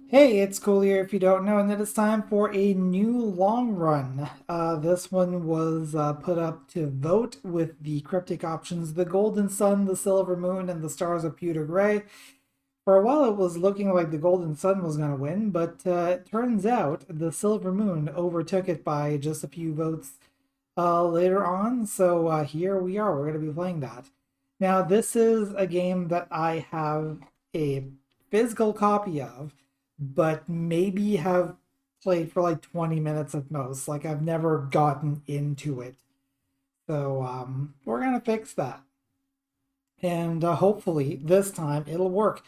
Hey, it's Cool here if you don't know, and it is time for a new long run. This one was put up to vote with the cryptic options: the Golden Sun, the Silver Moon, and the Stars of Pewter Gray. For a while, it was looking like the Golden Sun was going to win, but it turns out the Silver Moon overtook it by just a few votes later on. So here we are. We're going to be playing that. Now, this is a game that I have a physical copy of, but maybe have played for like 20 minutes at most. Like, I've never gotten into it. So we're going to fix that. And hopefully this time it'll work.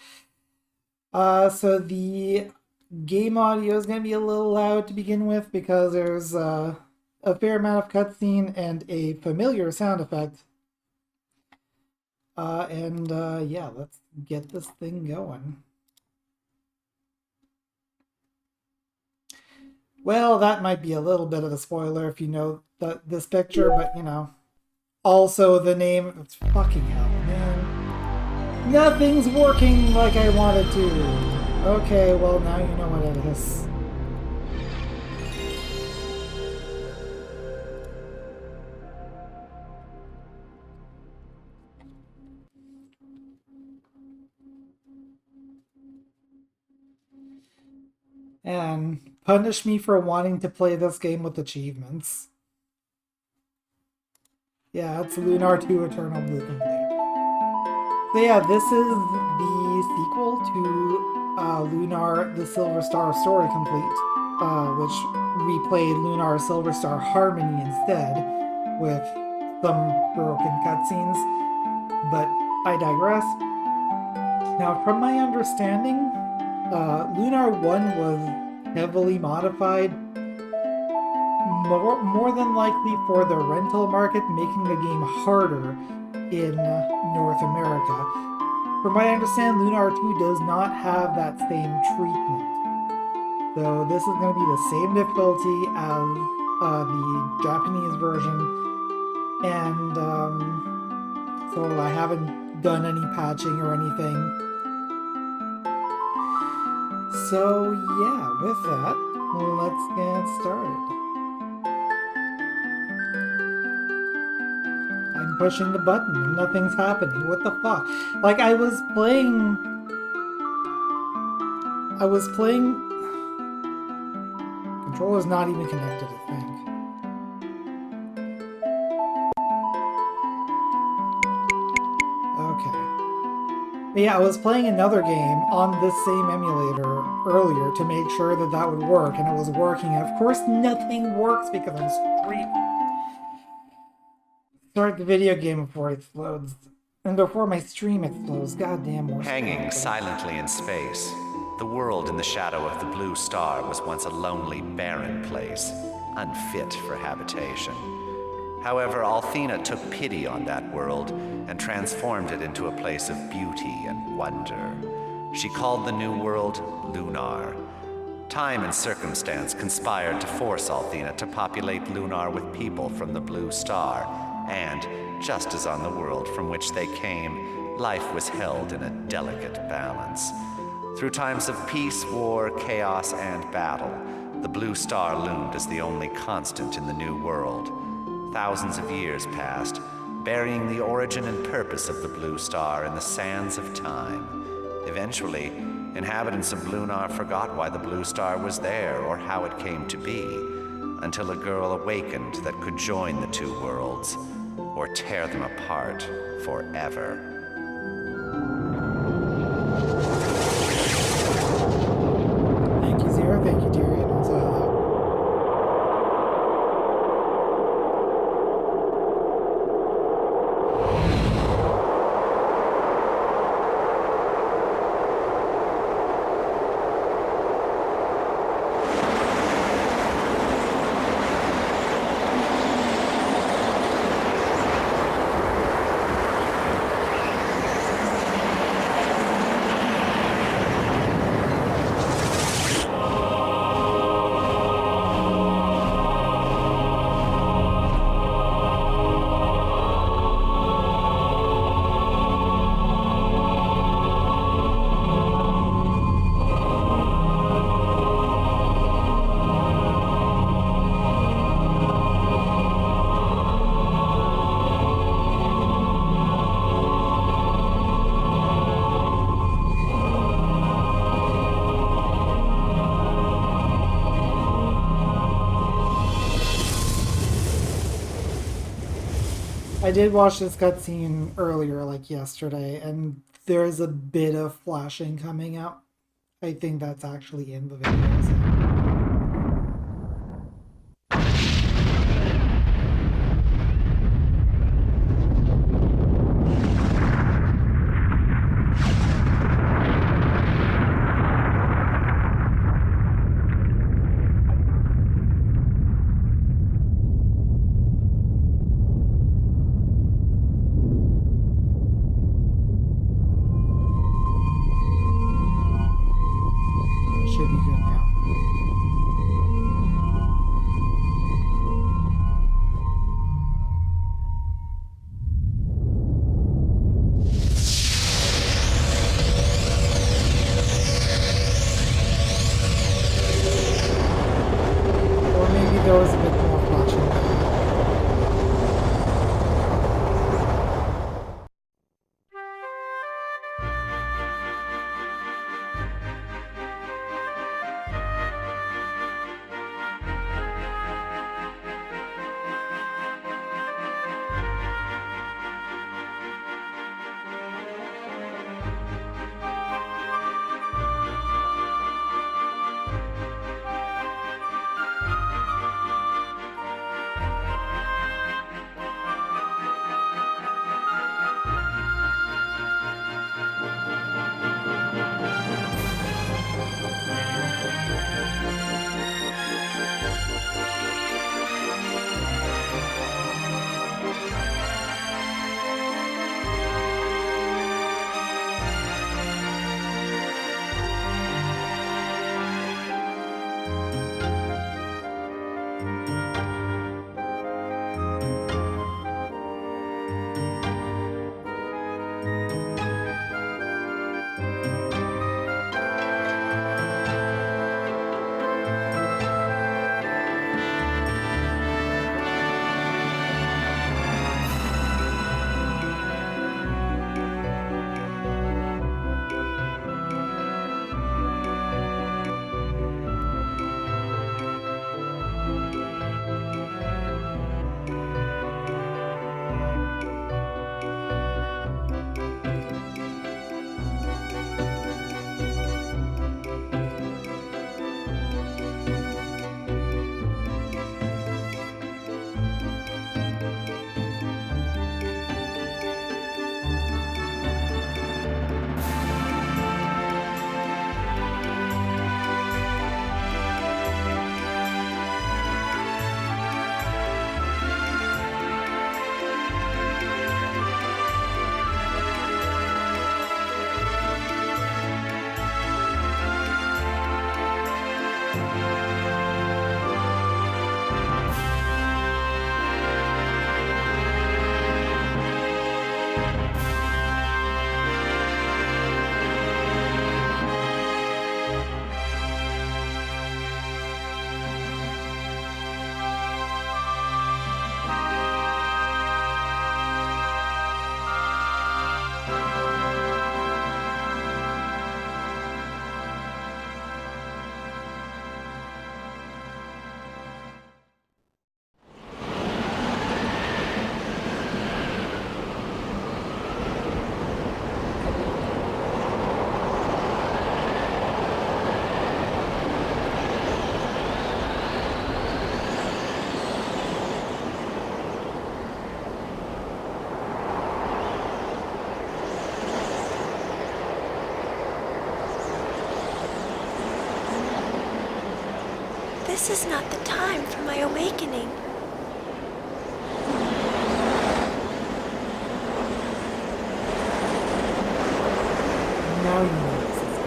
So the game audio is going to be a little loud to begin with because there's a fair amount of cutscene and a familiar sound effect. Yeah, let's get this thing going. Well, that might be a little bit of a spoiler if you know this picture, but you know. Also, the name. It's fucking hell, man. Nothing's working like I wanted to. Okay, well, now you know what it is. And punish me for wanting to play this game with achievements. Yeah, it's Lunar 2 Eternal Blue Complete. So yeah, this is the sequel to Lunar the Silver Star Story Complete, which we played Lunar Silver Star Harmony instead, with some broken cutscenes. But I digress. Now, from my understanding, Lunar 1 was heavily modified, more than likely for the rental market, making the game harder in North America. From what I understand, Lunar 2 does not have that same treatment. So this is going to be the same difficulty as the Japanese version. And so I haven't done any patching or anything. So yeah, with that, let's get started. I'm pushing the button and nothing's happening. What the fuck? Like, I was playing... Controller's not even connected, I think. Okay. But yeah, I was playing another game on this same emulator earlier to make sure that that would work, and it was working, and of course nothing works because I'm streaming. Start the video game before it explodes. And before my stream explodes, goddamn more Hanging silently in space, the world in the shadow of the blue star was once a lonely, barren place, unfit for habitation. However, Althena took pity on that world and transformed it into a place of beauty and wonder. She called the new world Lunar. Time and circumstance conspired to force Althena to populate Lunar with people from the blue star, and, just as on the world from which they came, life was held in a delicate balance. Through times of peace, war, chaos, and battle, the blue star loomed as the only constant in the new world. Thousands of years passed, burying the origin and purpose of the blue star in the sands of time. Eventually, inhabitants of Lunar forgot why the blue star was there or how it came to be, until a girl awakened that could join the two worlds, or tear them apart forever. Thank you, Zero. Thank you, Tyrion. Also, hello. I did watch this cutscene earlier, like yesterday, and there's a bit of flashing coming up. I think that's actually in the video. So. Should be good now. Or maybe there was a bit more flashing coming up. This is not the time for my awakening. Now you know this is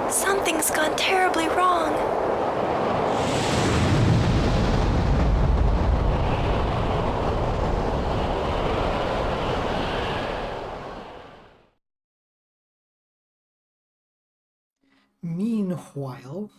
coming. Something's gone terribly wrong. Meanwhile,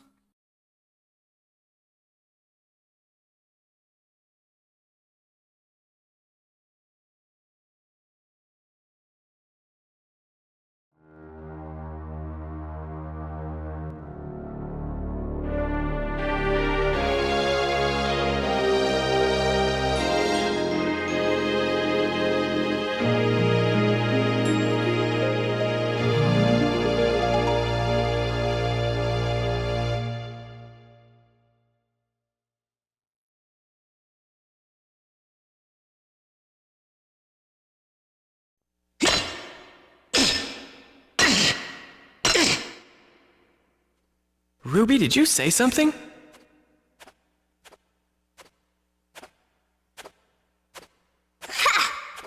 Ruby, did you say something?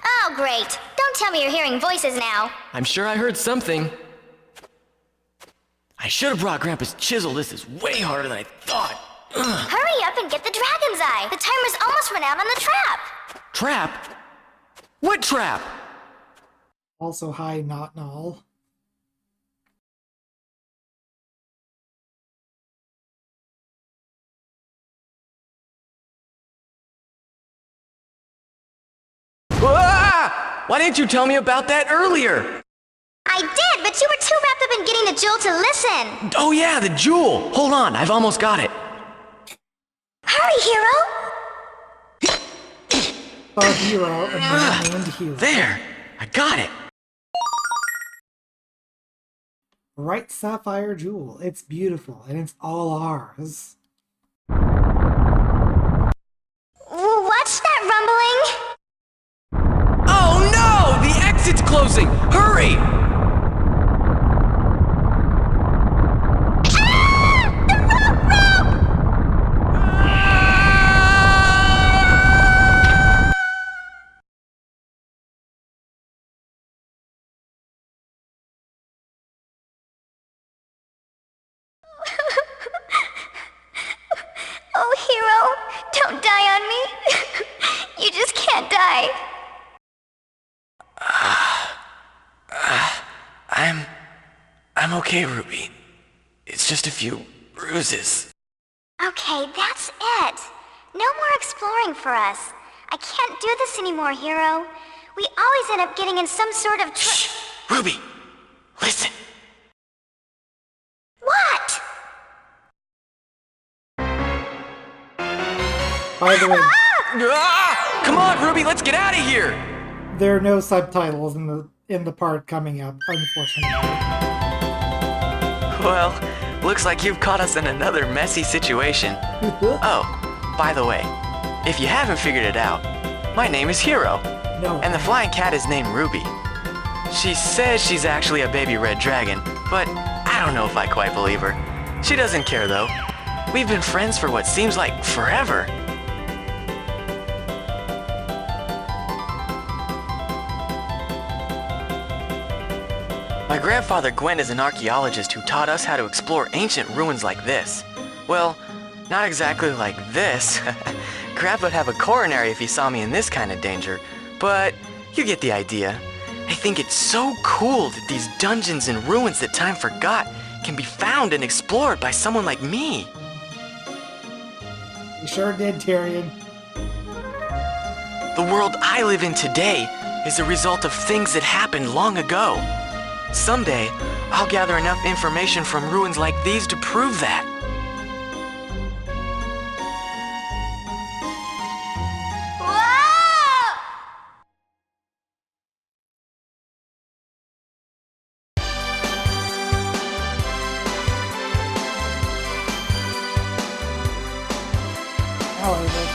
Oh, great. Don't tell me you're hearing voices now. I'm sure I heard something. I should have brought Grandpa's chisel. This is way harder than I thought. Hurry up and get the dragon's eye. The timer's almost run out on the trap. Trap? What trap? Also, hi, not null. Ah! Why didn't you tell me about that earlier? I did, but you were too wrapped up in getting the jewel to listen. Oh yeah, the jewel. Hold on, I've almost got it. Hurry, Hero. A hero, a man named Hero. There, I got it. Right sapphire jewel. It's beautiful, and it's all ours. What's that rumbling? Oh no! The exit's closing! Hurry! Oh, Hero, don't die on me. You just can't die. I'm okay, Ruby. It's just a few bruises. Okay, that's it. No more exploring for us. I can't do this anymore, Hero. We always end up getting in some sort of Shh! Ruby! Listen! What? By the way, Ah! Come on, Ruby, let's get out of here! there are no subtitles in the part coming up, unfortunately. Well, looks like you've caught us in another messy situation. Oh, by the way, if you haven't figured it out, my name is Hero, No. and the flying cat is named Ruby. She says she's actually a baby red dragon, but I don't know if I quite believe her. She doesn't care though. We've been friends for what seems like forever. My grandfather Gwen is an archaeologist who taught us how to explore ancient ruins like this. Well, not exactly like this. Grandpa'd have a coronary if he saw me in this kind of danger, but you get the idea. I think it's so cool that these dungeons and ruins that time forgot can be found and explored by someone like me. You sure did, Tyrion. The world I live in today is a result of things that happened long ago. Someday, I'll gather enough information from ruins like these to prove that. Whoa! Oh, I love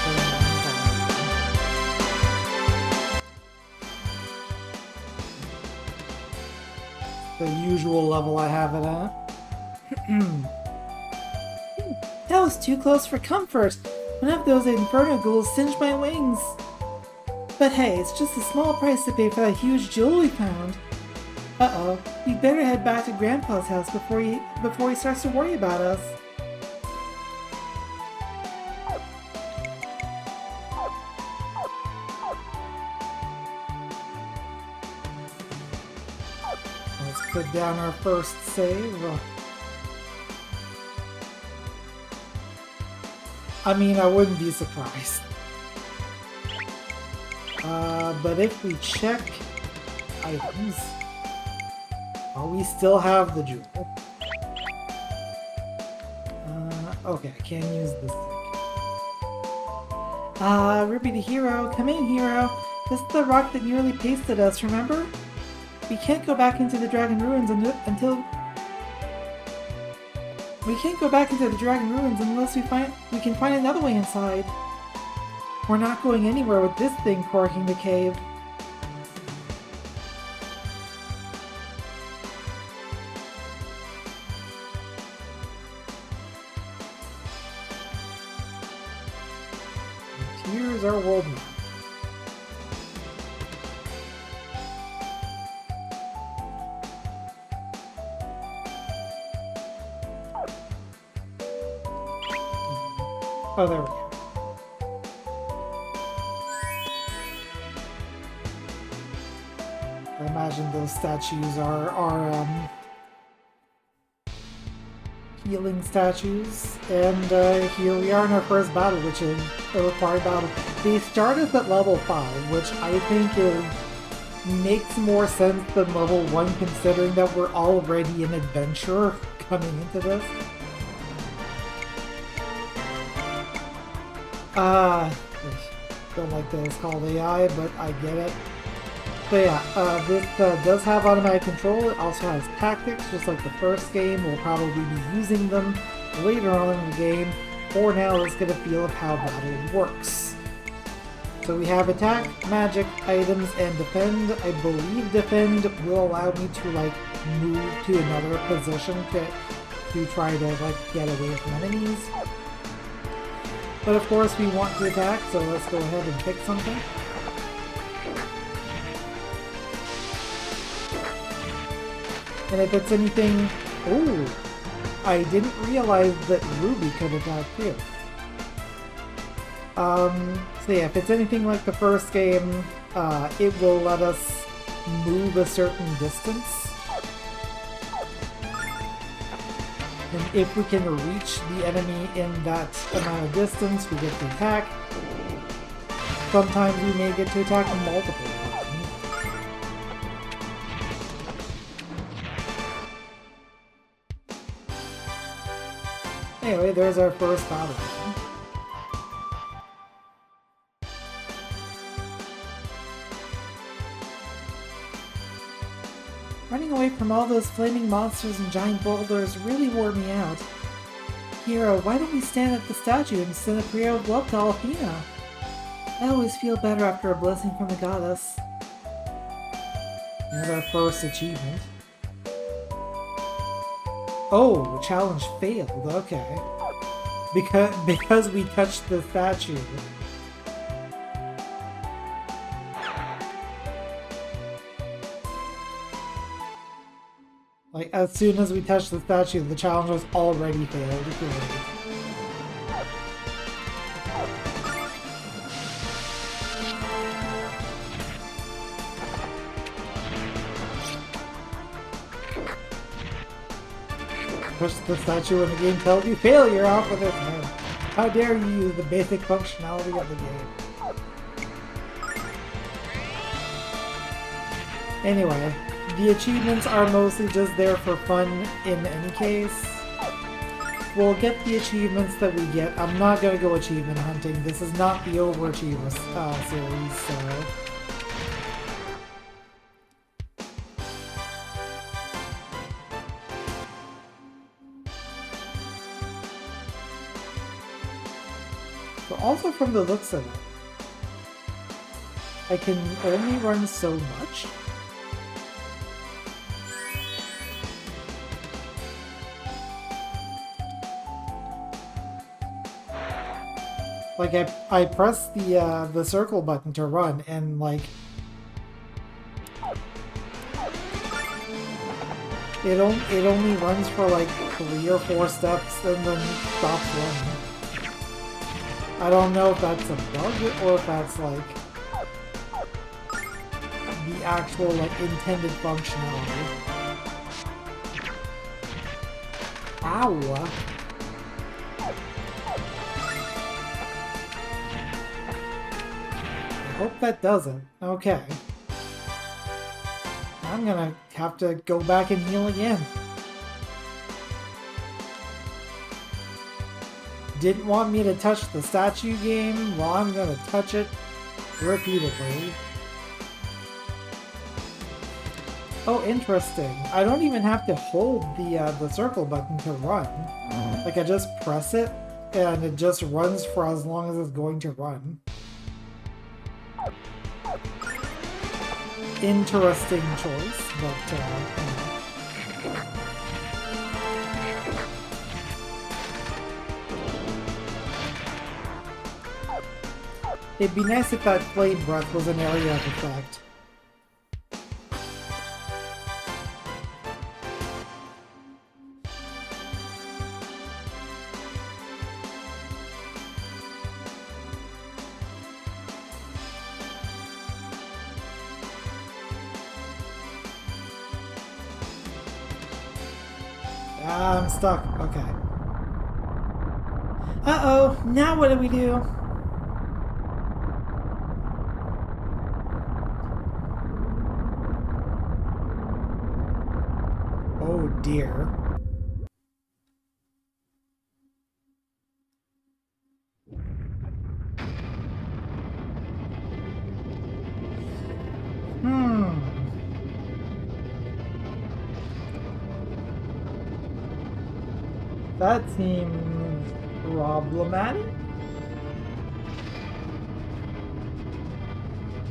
the usual level I have it at. That was too close for comfort. One of those inferno ghouls singed my wings. But hey, it's just a small price to pay for that huge jewel we found. Uh-oh, we better head back to Grandpa's house before he starts to worry about us. Let's put down our first save. I mean, I wouldn't be surprised. But if we check items, oh, we still have the jewel. Okay, I can't use this thing. Ruby the Hero, come in, Hero. This is the rock that nearly pasted us, remember? We can't go back into the Dragon Ruins until... We can't go back into the Dragon Ruins unless we can find another way inside. We're not going anywhere with this thing corking the cave. here's our world map. Oh, there we go. I imagine those statues are healing statues, and here we are in our first battle, which is a required battle. They start us at level 5, which I think makes more sense than level 1, considering that we're already an adventurer coming into this. Don't like that it's called AI, but I get it. So yeah, this does have automatic control. It also has tactics, just like the first game. We'll probably be using them later on in the game. For now, let's get a feel of how battle works. So we have attack, magic, items, and defend. I believe defend will allow me to like move to another position to try to like get away from enemies. But of course we want to attack, so let's go ahead and pick something. And if it's anything... Ooh! I didn't realize that Ruby could attack too. So yeah, if it's anything like the first game, it will let us move a certain distance. And if we can reach the enemy in that amount of distance, we get to attack. Sometimes we may get to attack multiple times. Anyway, there's our first battle. Running away from all those flaming monsters and giant boulders really wore me out. Hero, why don't we stand at the statue and send a prayer of love to Althena? I always feel better after a blessing from the goddess. There's our first achievement. Oh, challenge failed, okay. Because we touched the statue. Like, as soon as we touched the statue, the challenge was already failed. Push the statue when the game tells you failure off with its head. How dare you use the basic functionality of the game. Anyway. The achievements are mostly just there for fun in any case. We'll get the achievements that we get. I'm not gonna go achievement hunting. This is not the Overachiever series, so... So also from the looks of it, I can only run so much. Like, I press the circle button to run, and, like... It only runs for, like, 3 or 4 steps, and then stops running. I don't know if that's a bug, or if that's, like... the actual, like, intended functionality. Ow! Hope that doesn't. Okay. I'm gonna have to go back and heal again. Didn't want me to touch the statue game? Well, I'm gonna touch it repeatedly. Oh, interesting. I don't even have to hold the circle button to run. Like, I just press it, and it just runs for as long as it's going to run. Interesting choice, but It'd be nice if that flame breath was an area of effect. Ah, I'm stuck. Okay. Uh-oh, now what do we do? Oh dear. That seems problematic.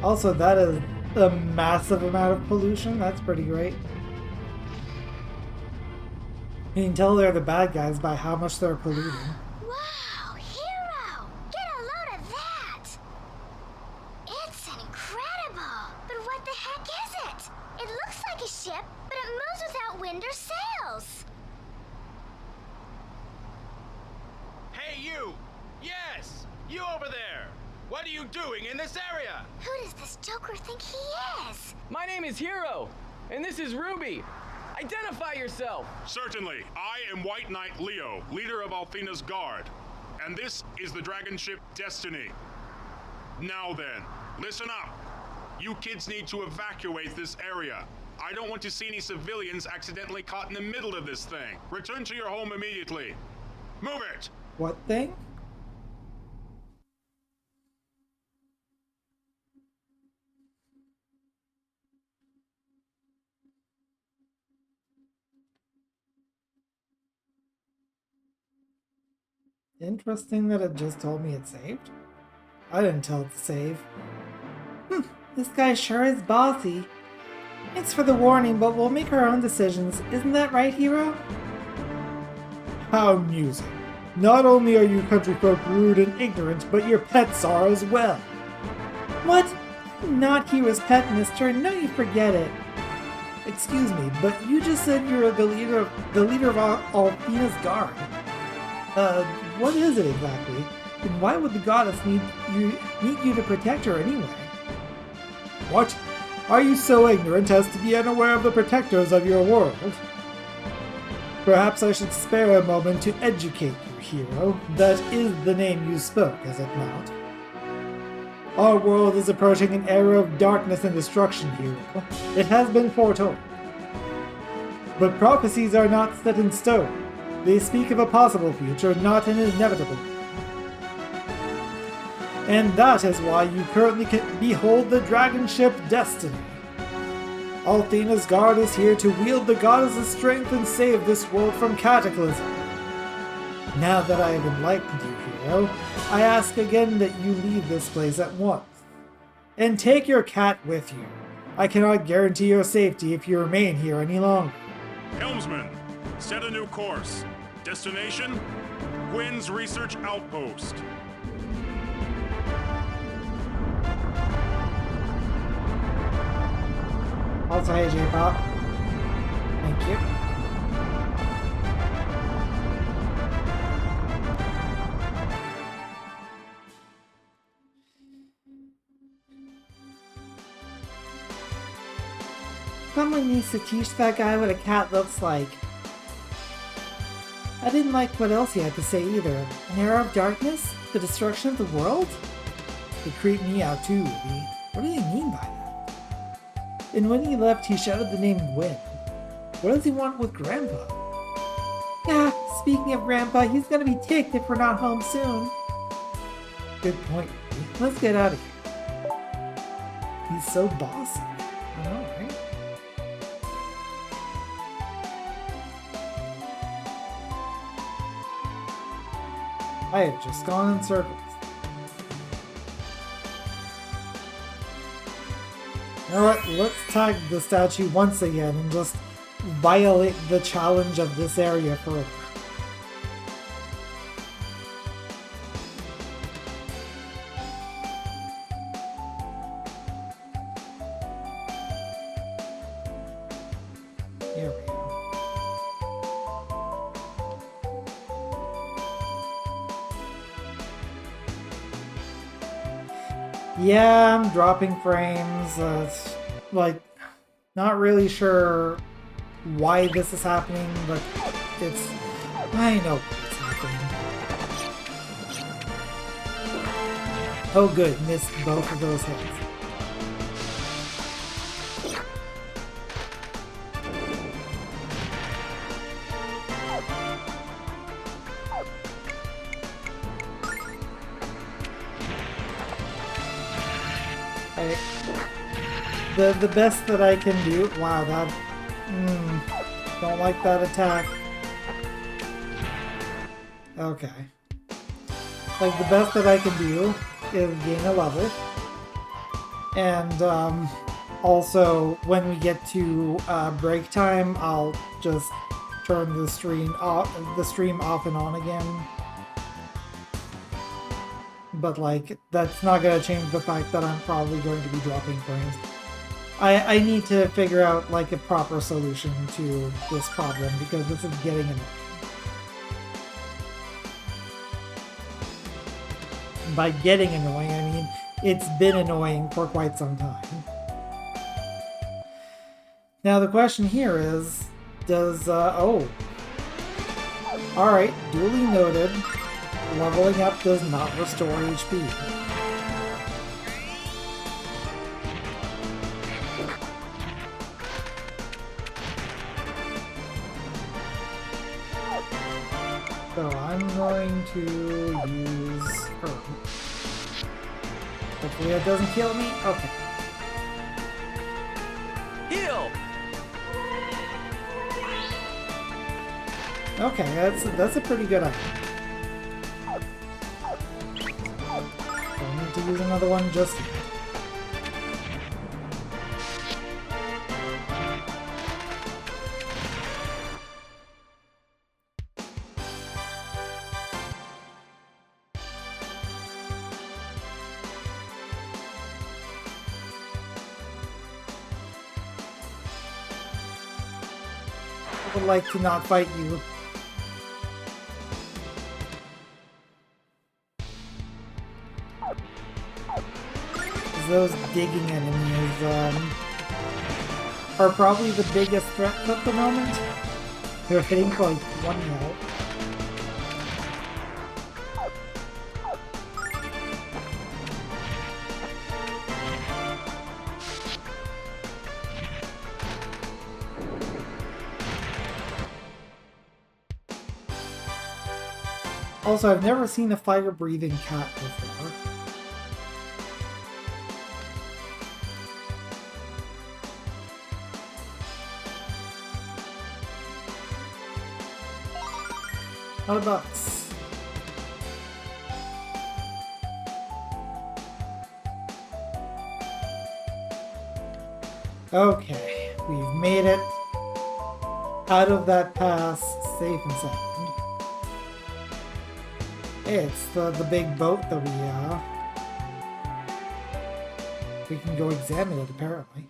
Also, that is a massive amount of pollution. That's pretty great. You can tell they're the bad guys by how much they're polluting. Wow, Hero! Get a load of that! It's incredible! But what the heck is it? It looks like a ship, but it moves without wind or sails. Hey, you! Yes! You over there! What are you doing in this area? Who does this Joker think he is? My name is Hero, and this is Ruby. Identify yourself! Certainly. I am White Knight Leo, leader of Althena's Guard. And this is the dragon ship Destiny. Now then, listen up. You kids need to evacuate this area. I don't want to see any civilians accidentally caught in the middle of this thing. Return to your home immediately. Move it! What thing? Interesting that it just told me it saved. I didn't tell it to save. This guy sure is bossy. Thanks for the warning, but we'll make our own decisions. Isn't that right, Hero? How amusing. Not only are you country folk rude and ignorant, but your pets are as well. What? I'm not Hero's pet, mister. No, you forget it. Excuse me, but you just said you're the leader of Althena's Guard. What is it exactly? And why would the goddess need you to protect her anyway? What? Are you so ignorant as to be unaware of the protectors of your world? Perhaps I should spare a moment to educate you, Hero. That is the name you spoke, is it not? Our world is approaching an era of darkness and destruction, Hero. It has been foretold. But prophecies are not set in stone. They speak of a possible future, not an inevitable. And that is why you currently can behold the dragon ship Destiny. Althena's Guard is here to wield the goddess's strength and save this world from cataclysm. Now that I have enlightened you, Hero, I ask again that you leave this place at once. And take your cat with you. I cannot guarantee your safety if you remain here any longer. Helmsman, set a new course. Destination? Quinn's Research Outpost. I'll tell you, J-Pop. Thank you. Someone needs to teach that guy what a cat looks like. I didn't like what else he had to say either. An era of darkness? The destruction of the world? It creeped me out too, Ruby. What do you mean by that? And when he left, he shouted the name Gwen. What does he want with Grandpa? Yeah, speaking of Grandpa, he's gonna be ticked if we're not home soon. Good point, Ruby. Let's get out of here. He's so bossy. I know, right? I have just gone in circles. You know what? Let's tag the statue once again and just violate the challenge of this area further. Yeah, I'm dropping frames. It's like not really sure why this is happening, but it's I know what's happening. Oh good, missed both of those hits. The best that I can do. Wow, that don't like that attack. Okay. Like the best that I can do is gain a level, and also when we get to break time, I'll just turn the stream off and on again. But like that's not gonna change the fact that I'm probably going to be dropping frames. I need to figure out like a proper solution to this problem because this is getting annoying. By getting annoying, I mean it's been annoying for quite some time. Now the question here is, does alright, duly noted, leveling up does not restore HP. So I'm going to use her. Hopefully that doesn't kill me. Okay. Heal! Okay, that's a pretty good idea. Don't need to use another one just yet. I would like to not fight you. Those digging enemies are probably the biggest threat at the moment. They're hitting for like 1 health. Also, I've never seen a fire-breathing cat before. $100. Okay, we've made it out of that pass safe and sound. It's the big boat that we can go examine it apparently.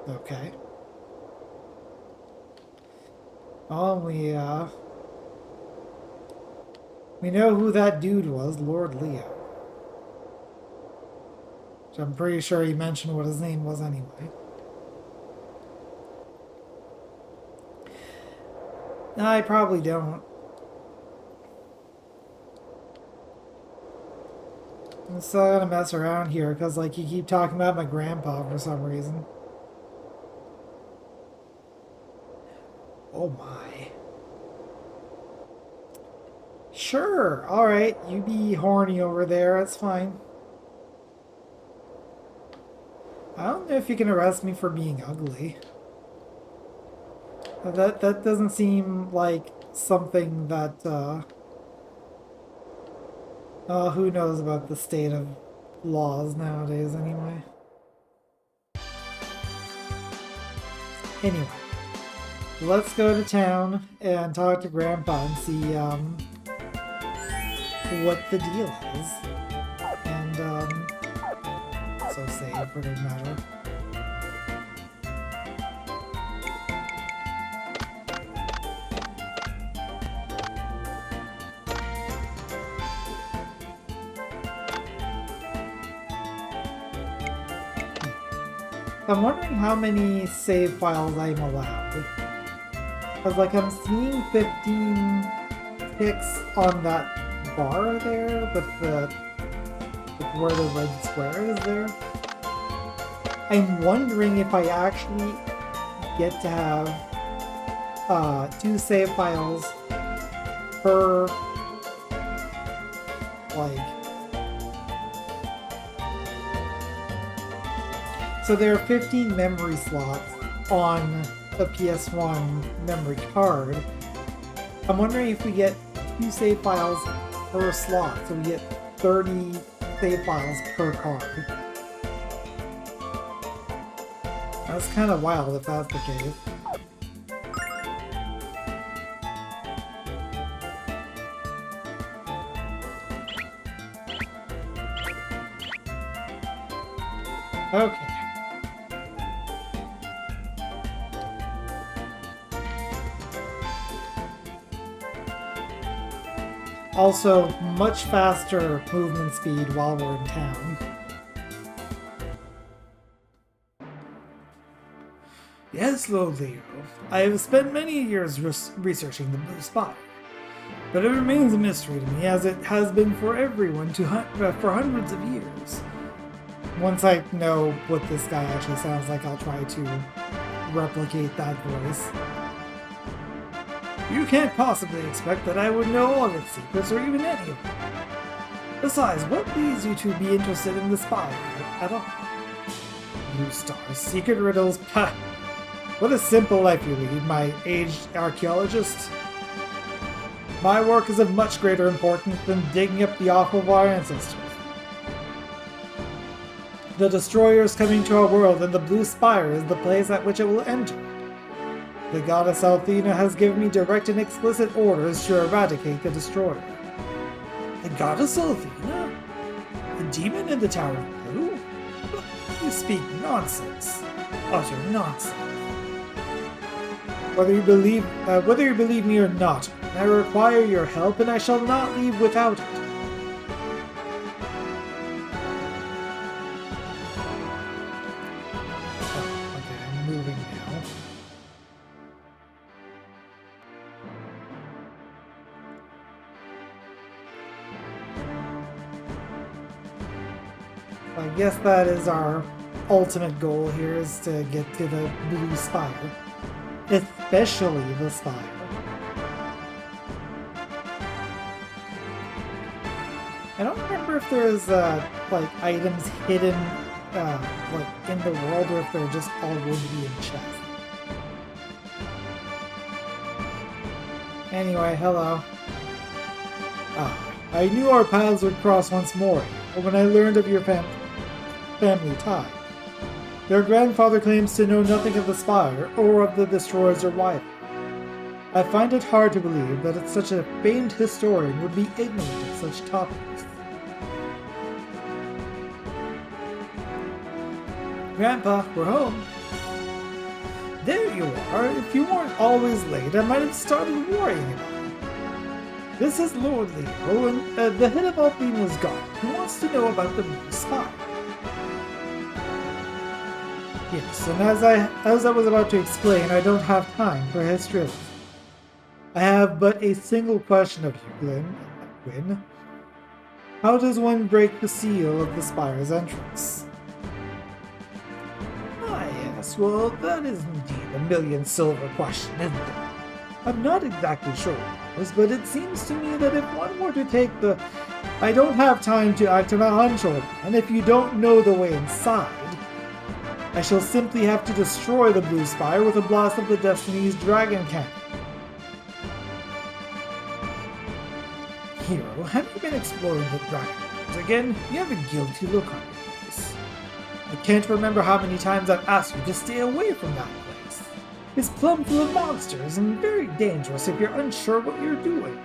Okay. Oh, we know who that dude was, Lord Leo. Which I'm pretty sure he mentioned what his name was anyway. No, I probably don't. I'm still gonna mess around here because, like, you keep talking about my grandpa for some reason. Oh my. Sure, alright, you be horny over there, that's fine. I don't know if you can arrest me for being ugly. That doesn't seem like something that, who knows about the state of laws nowadays anyway. Anyway, let's go to town and talk to Grandpa and see, what the deal is. And, so save for the matter. I'm wondering how many save files I'm allowed. Because, like, I'm seeing 15 ticks on that bar there with where the red square is there. I'm wondering if I actually get to have 2 save files per, like, so there are 15 memory slots on a PS1 memory card. I'm wondering if we get 2 save files per slot, so we get 30 save files per card. That's kind of wild if that's the case. Okay. Also, much faster movement speed while we're in town. Yes, Lord Leo. I have spent many years researching the Blue Spot, but it remains a mystery to me, as it has been for everyone for hundreds of years. Once I know what this guy actually sounds like, I'll try to replicate that voice. You can't possibly expect that I would know all of its secrets, or even any of them. Besides, what leads you to be interested in the spire at all? Blue Star's secret riddles? Pah! What a simple life you lead, my aged archaeologist. My work is of much greater importance than digging up the offal of our ancestors. The destroyer is coming to our world, and the Blue Spire is the place at which it will enter. The goddess Althena has given me direct and explicit orders to eradicate the destroyer. The goddess Althena? The demon in the Tower of Blue? You speak nonsense. Utter nonsense. Whether you believe me or not, I require your help, and I shall not leave without it. Oh, okay, I'm moving now. I guess that is our ultimate goal here, is to get to the Blue Spire. Especially the spire. I don't remember if there's like items hidden like in the world, or if they're just all going to be in chests. Anyway, hello. I knew our paths would cross once more, but when I learned of your family tie. Your grandfather claims to know nothing of the spire, or of the destroyer's arrival. I find it hard to believe that such a famed historian would be ignorant of such topics. Grandpa, we're home. There you are. If you weren't always late, I might have started worrying about you. This is Lord Leo, and the head of Althena's guard, who wants to know about the Blue Spire. Yes, and as I was about to explain, I don't have time for history lesson. I have but a single question of you, Gwyn. How does one break the seal of the spire's entrance? Ah, yes, well, that is indeed a million silver question, isn't it? I'm not exactly sure, but it seems to me that if one were to take the... I don't have time to act on a hunch, old man. If you don't know the way inside, I shall simply have to destroy the Blue Spire with a blast of the Destiny's Dragon Cannon. Hero, have you been exploring the Dragon Canons again? You have a guilty look on your face. I can't remember how many times I've asked you to stay away from that place. It's plumb full of monsters and very dangerous if you're unsure what you're doing.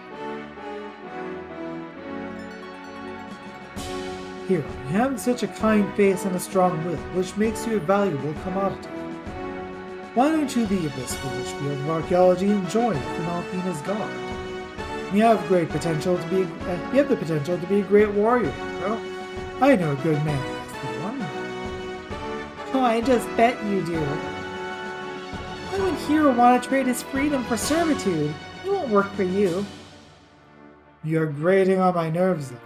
Hero, you have such a kind face and a strong will, which makes you a valuable commodity. Why don't you leave this foolish field of archaeology and join us in Althena's guard? You have the potential to be a great warrior, hero. I know a good man as the one. Oh, I just bet you do. Why would Hero want to trade his freedom for servitude? It won't work for you. You're grating on my nerves, then.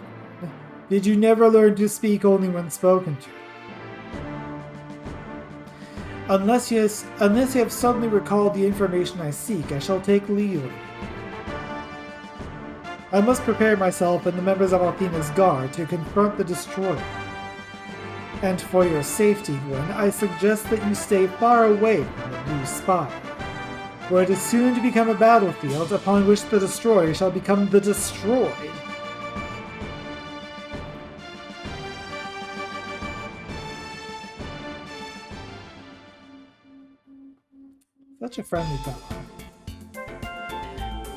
Did you never learn to speak only when spoken to? Unless you have suddenly recalled the information I seek, I shall take leave of you. I must prepare myself and the members of Athena's guard to confront the destroyer. And for your safety, Gwen, I suggest that you stay far away from the Blue Spire, where it is soon to become a battlefield upon which the destroyer shall become the destroyed. Such a friendly fellow.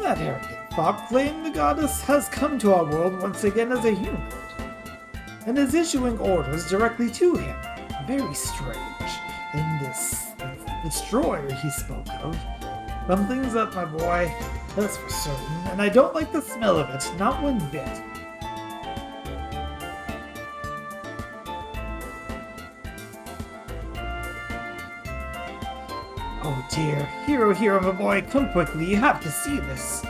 That arrogant fop claimed the goddess has come to our world once again as a human, and is issuing orders directly to him. Very strange. And this destroyer he spoke of. Something's up, my boy. That's for certain, and I don't like the smell of it, not one bit. Oh dear. Hero, my boy, come quickly. You have to see this.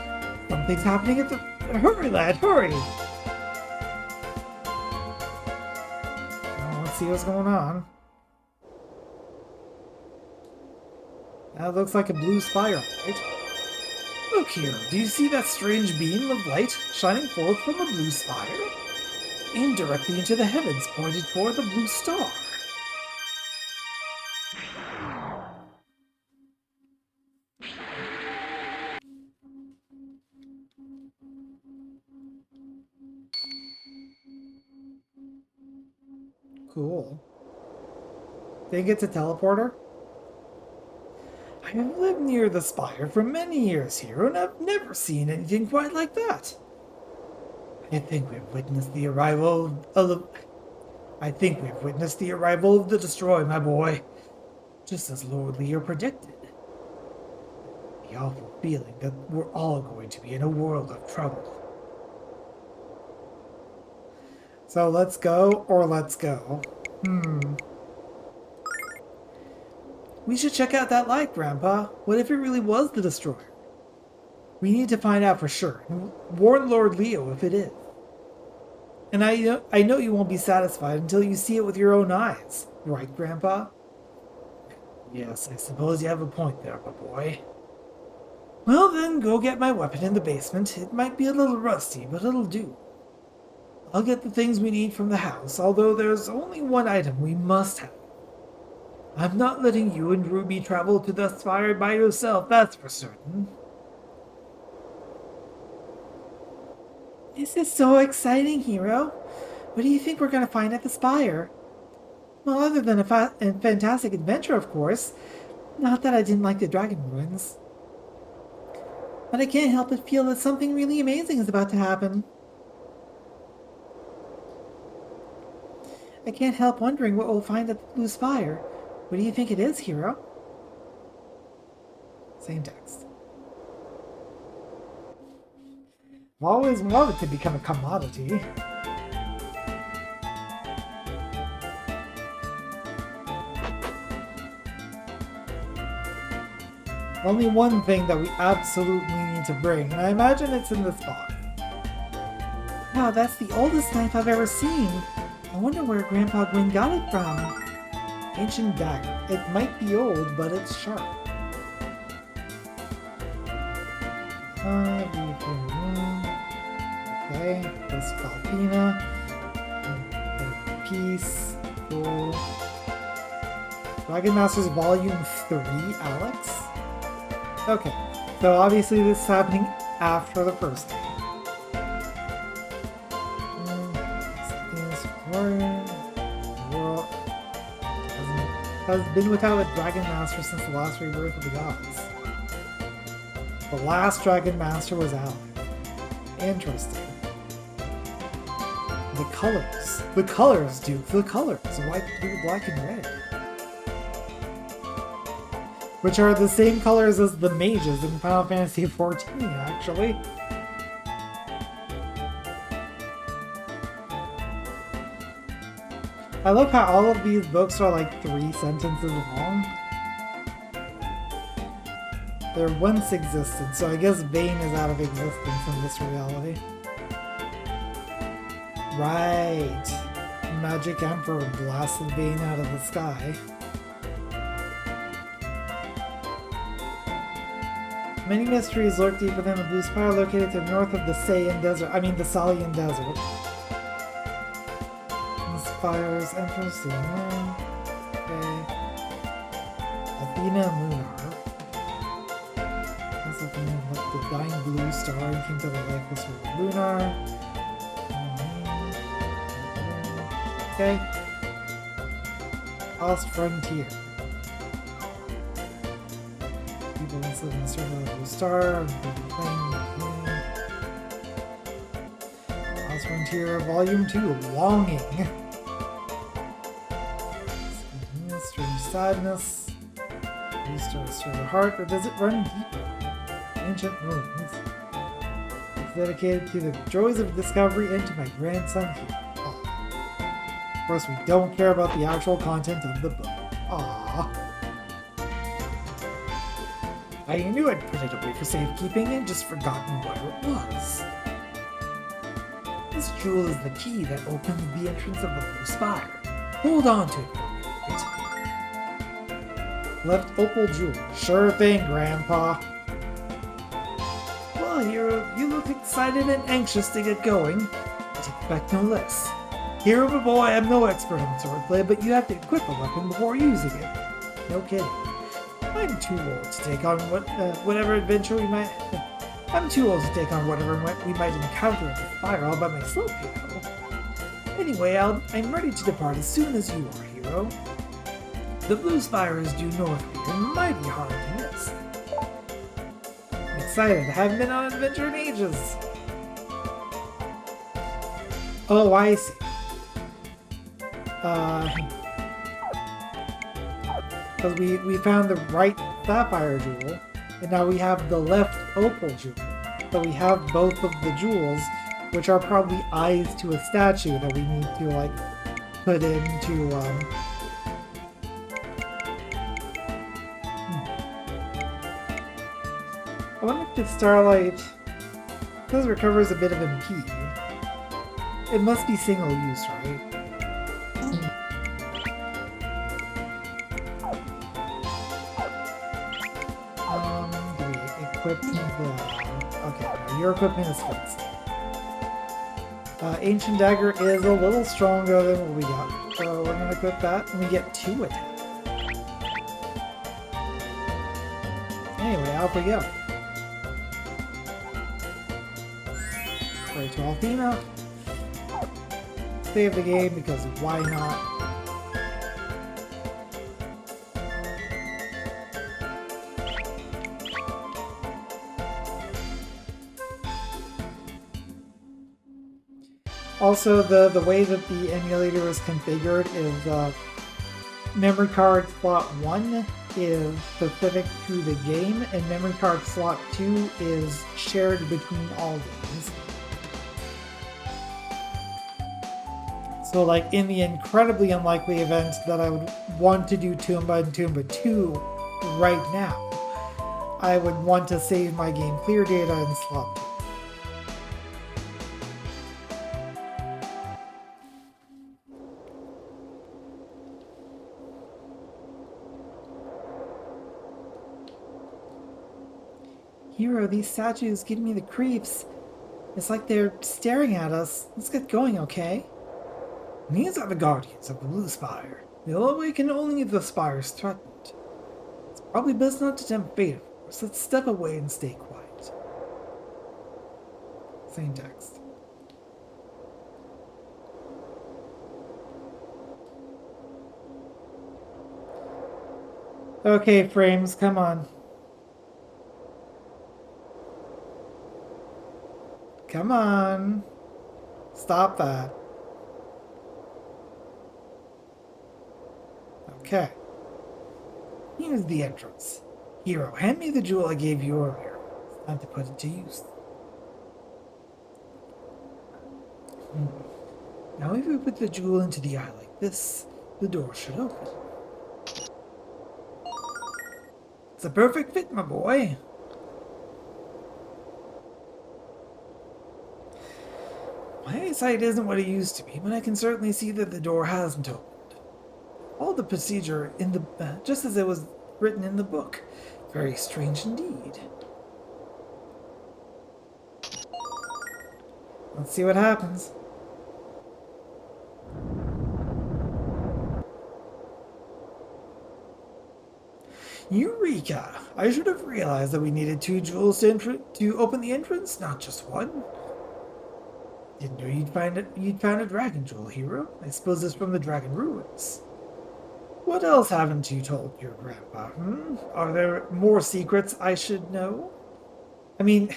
Something's happening at the... Hurry, lad, hurry! Oh, let's see what's going on. That looks like a blue spire, right? Look here, do you see that strange beam of light shining forth from the blue spire? And directly into the heavens, pointed toward the blue star. Cool. Think it's a teleporter? I have lived near the spire for many years here, and I've never seen anything quite like that. I think we've witnessed the arrival of the destroyer, my boy. Just as Lord Leo predicted. The awful feeling that we're all going to be in a world of trouble. So let's go, or let's go. We should check out that light, Grandpa. What if it really was the destroyer? We need to find out for sure. Warn Lord Leo if it is. And I know you won't be satisfied until you see it with your own eyes. Right, Grandpa? Yes, I suppose you have a point there, my boy. Well then, go get my weapon in the basement. It might be a little rusty, but it'll do. I'll get the things we need from the house, although there's only one item we must have. I'm not letting you and Ruby travel to the spire by yourself, that's for certain. This is so exciting, Hero. What do you think we're going to find at the spire? Well, other than a fantastic adventure, of course. Not that I didn't like the dragon ruins. But I can't help but feel that something really amazing is about to happen. I can't help wondering what we'll find at the Blue Spire. What do you think it is, Hero? Same text. I've always wanted to become a commodity. Only one thing that we absolutely need to bring, and I imagine it's in this box. Wow, that's the oldest knife I've ever seen. I wonder where Grandpa Gwen got it from. Ancient dagger. It might be old, but it's sharp. Okay, this Falcina. Piece. Cool. Dragon Masters Volume 3, Alex? Okay, so obviously this is happening after the first game. Has been without a Dragon Master since the last rebirth of the gods. The last Dragon Master was Alec. Interesting. The colors. The colors, Duke. The colors. White, blue, black, and red. Which are the same colors as the mages in Final Fantasy XIV, actually. I love how all of these books are like 3 sentences long. There once existed, so I guess Vane is out of existence in this reality. Right. Magic Emperor blasted Vane out of the sky. Many mysteries lurk deep within the Blue Spire located to the north of the Saiyan Desert. I mean the Salian Desert. The Spire's entrance to the moon. Okay. Athena and Lunar. That's the moon left the dying blue star and came to the lifeless world Lunar. Okay. Lost Frontier. People live in the circle of the blue star. Lost Frontier, Volume 2, Longing. Strange Sadness. Blue Star, Silver Heart, or does it run deeper? Ancient Ruins. It's dedicated to the joys of discovery and to my grandson here. Of course, we don't care about the actual content of the book. Aww. I knew I'd put it away for safekeeping and just forgotten where it was. This jewel is the key that opens the entrance of the Blue Spire. Hold on to it for a minute. Left opal jewel. Sure thing, Grandpa. Well, Hero, you look excited and anxious to get going. I expect no less. Hero, my boy, I'm no expert on swordplay, but you have to equip a weapon before using it. No kidding. I'm too old to take on whatever adventure we might. I'm too old to take on whatever we might encounter in the fire all by myself, you know. Anyway, I'm ready to depart as soon as you are, Hero. The Blue Spire is due north here, and mighty hard to miss. I'm excited. I haven't been on an adventure in ages. Oh, I see. Because we found the right sapphire jewel, and now we have the left opal jewel. So we have both of the jewels, which are probably eyes to a statue that we need to, like, put into, I wonder if the Starlight does recovers a bit of MP. It must be single use, right? Do we equip the... Okay, no, your equipment is fixed. Ancient Dagger is a little stronger than what we got, so we're gonna equip that, and we get 2 attacks. Anyway, out we go. Pray to Althena. Save the game because why not? Also, the way that the emulator is configured is memory card slot 1 is specific to the game, and memory card slot 2 is shared between all games. So, like, in the incredibly unlikely event that I would want to do Tomba and Tomba 2 right now, I would want to save my game clear data in slot 2. Hero, these statues give me the creeps. It's like they're staring at us. Let's get going, okay? These are the guardians of the Blue Spire. They'll awaken only if the spire is threatened. It's probably best not to tempt fate, of course. Let's step away and stay quiet. Same text. Okay, Frames, come on. Come on. Stop that. Okay. Here's the entrance. Hero, hand me the jewel I gave you earlier. It's time to put it to use. Now if we put the jewel into the eye like the door should open. It's a perfect fit, my boy. My eyesight isn't what it used to be, but I can certainly see that the door hasn't opened. All the procedure in the just as it was written in the book. Very strange indeed. Let's see what happens. Eureka! I should have realized that we needed 2 jewels to open the entrance, not just one. Didn't know you'd found a dragon jewel, hero. I suppose it's from the dragon ruins. What else haven't you told your grandpa, Are there more secrets I should know? I mean,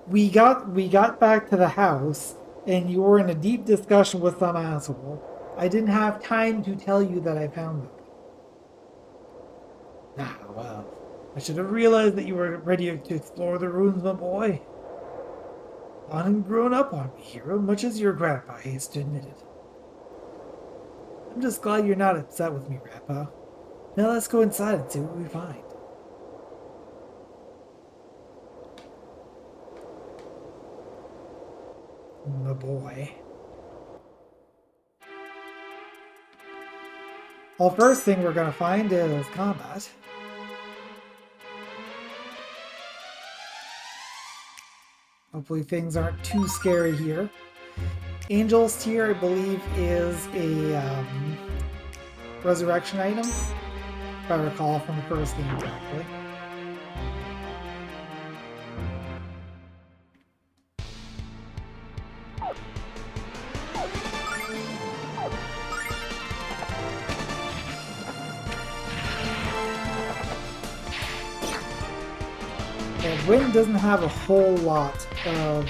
we got back to the house, and you were in a deep discussion with some asshole. I didn't have time to tell you that I found them. Ah, well, I should have realized that you were ready to explore the ruins, my boy. Gone and grown up on me, hero, much as your grandpa hates to admit it. I'm just glad you're not upset with me, Grandpa. Now let's go inside and see what we find. My boy. Well, first thing we're gonna find is combat. Hopefully things aren't too scary here. Angel's Tear, I believe, is a resurrection item, if I recall from the first game correctly. And Wind doesn't have a whole lot of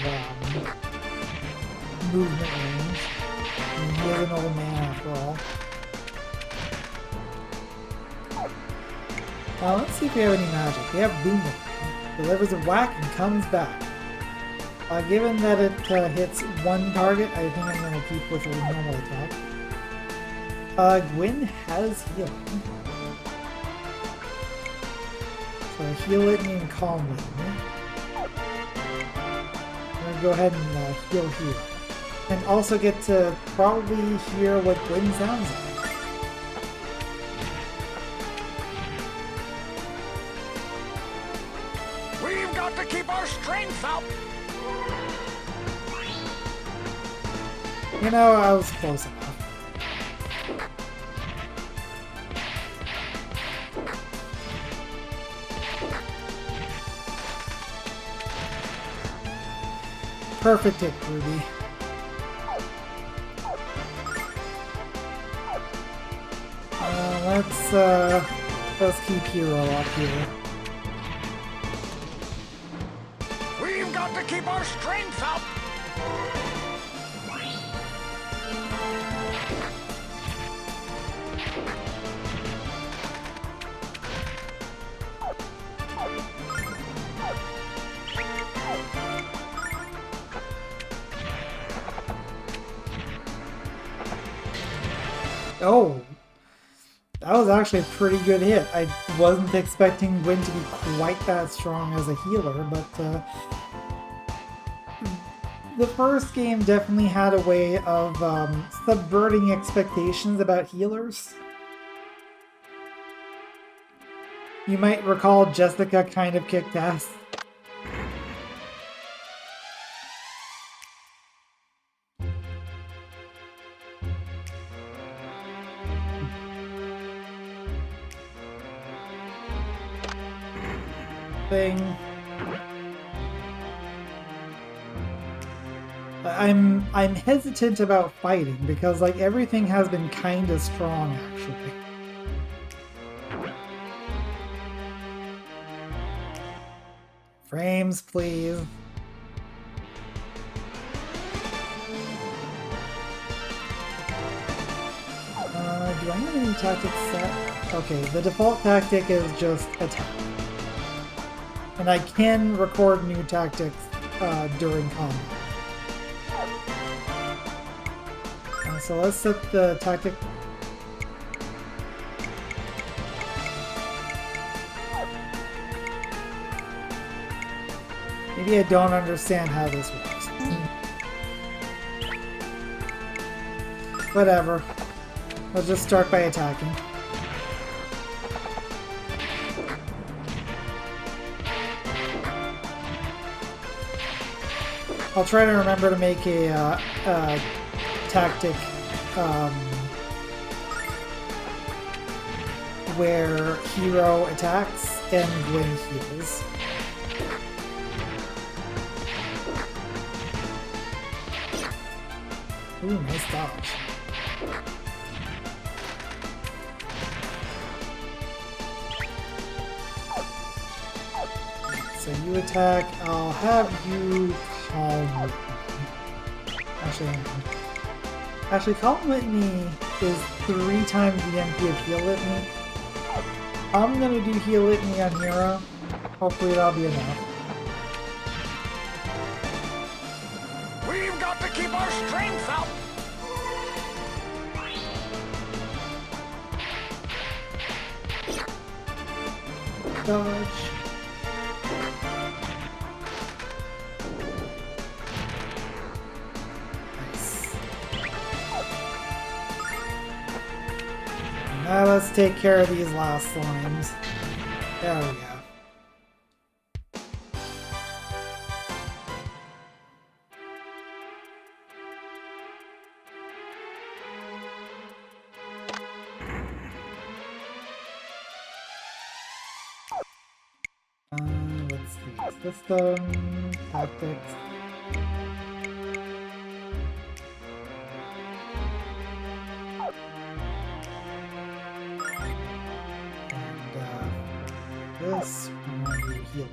movement range. I mean, he is an old man after all. Let's see if we have any magic. We have Boomerang. Delivers a whack and comes back. Given that it hits one target, I think I'm going to keep with a normal attack. Gwyn has healing. So heal it and calm it. I'm going to go ahead and heal here. And also get to probably hear what Gwyn sounds like. We've got to keep our strength up! You know, I was close enough. Perfect hit, Ruby. Let's keep Hero up here. We've got to keep our strength up! Oh, that was actually a pretty good hit. I wasn't expecting Gwyn to be quite that strong as a healer, but the first game definitely had a way of subverting expectations about healers. You might recall Jessica kind of kicked ass. I'm hesitant about fighting because like everything has been kind of strong actually. Frames, please. Do I have any tactics set? Okay, the default tactic is just attack. And I can record new tactics during combat. So let's set the tactic Maybe I don't understand how this works. Whatever. I'll just start by attacking. I'll try to remember to make a tactic where Hero attacks and Gwen heals. Ooh, nice dodge. So you attack, I'll have you calm with me. Actually, calm with me is 3 times the MP of heal with me. I'm gonna do heal with me on Hero. Hopefully that'll be enough. We've got to keep our strength up. Dodge. Nice. Now let's take care of these last slimes. There we go. Let's see. System, tactics. And this one heal.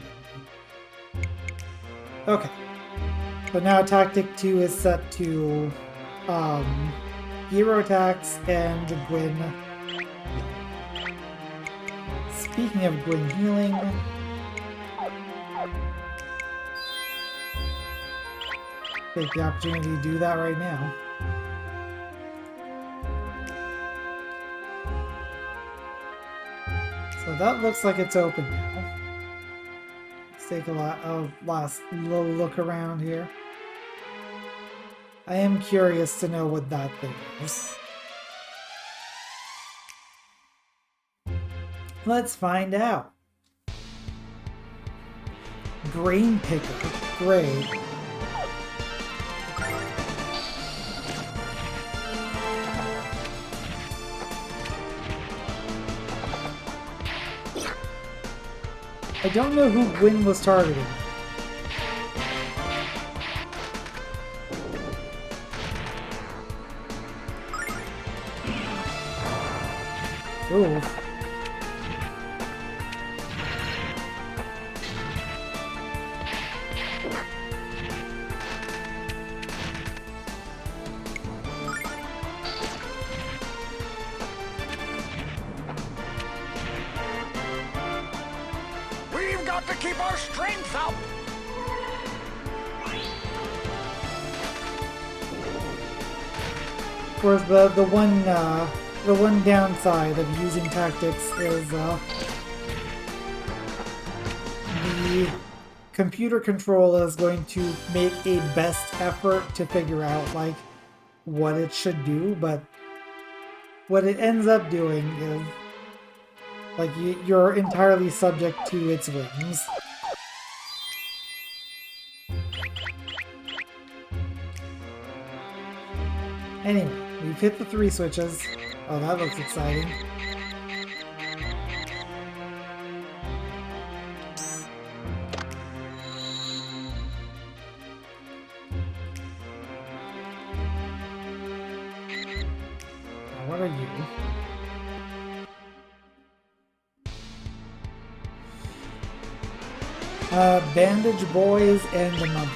Okay. So now tactic 2 is set to hero attacks and Gwen. Speaking of Gwen healing, take the opportunity to do that right now. So that looks like it's open now. Let's take a last little look around here. I am curious to know what that thing is. Let's find out. Brain Picker. Great. I don't know who Gwen was targeting. Ooh. We've got to keep our strength up. Of course, the one downside of using tactics is the computer control is going to make a best effort to figure out like what it should do, but what it ends up doing is like you're entirely subject to its whims. Anyway, we've hit the 3 switches. Oh, that looks exciting. Now, what are you? Bandage Boys and the Monkey.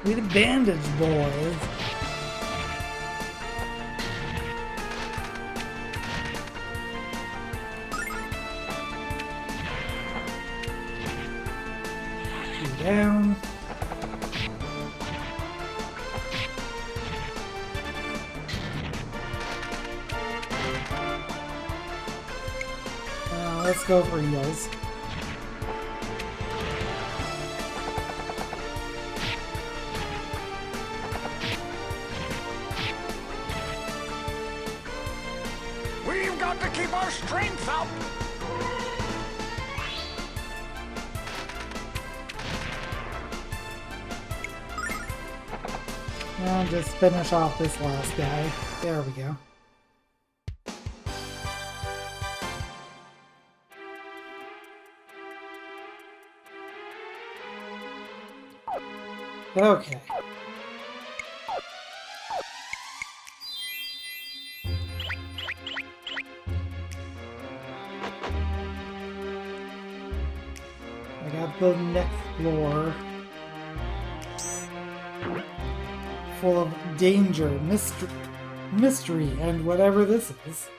We the Bandage Boys. down. Let's go for heals. We've got to keep our strength up. And just finish off this last guy. There we go. Okay. I got the next floor full of danger, mystery, and whatever this is.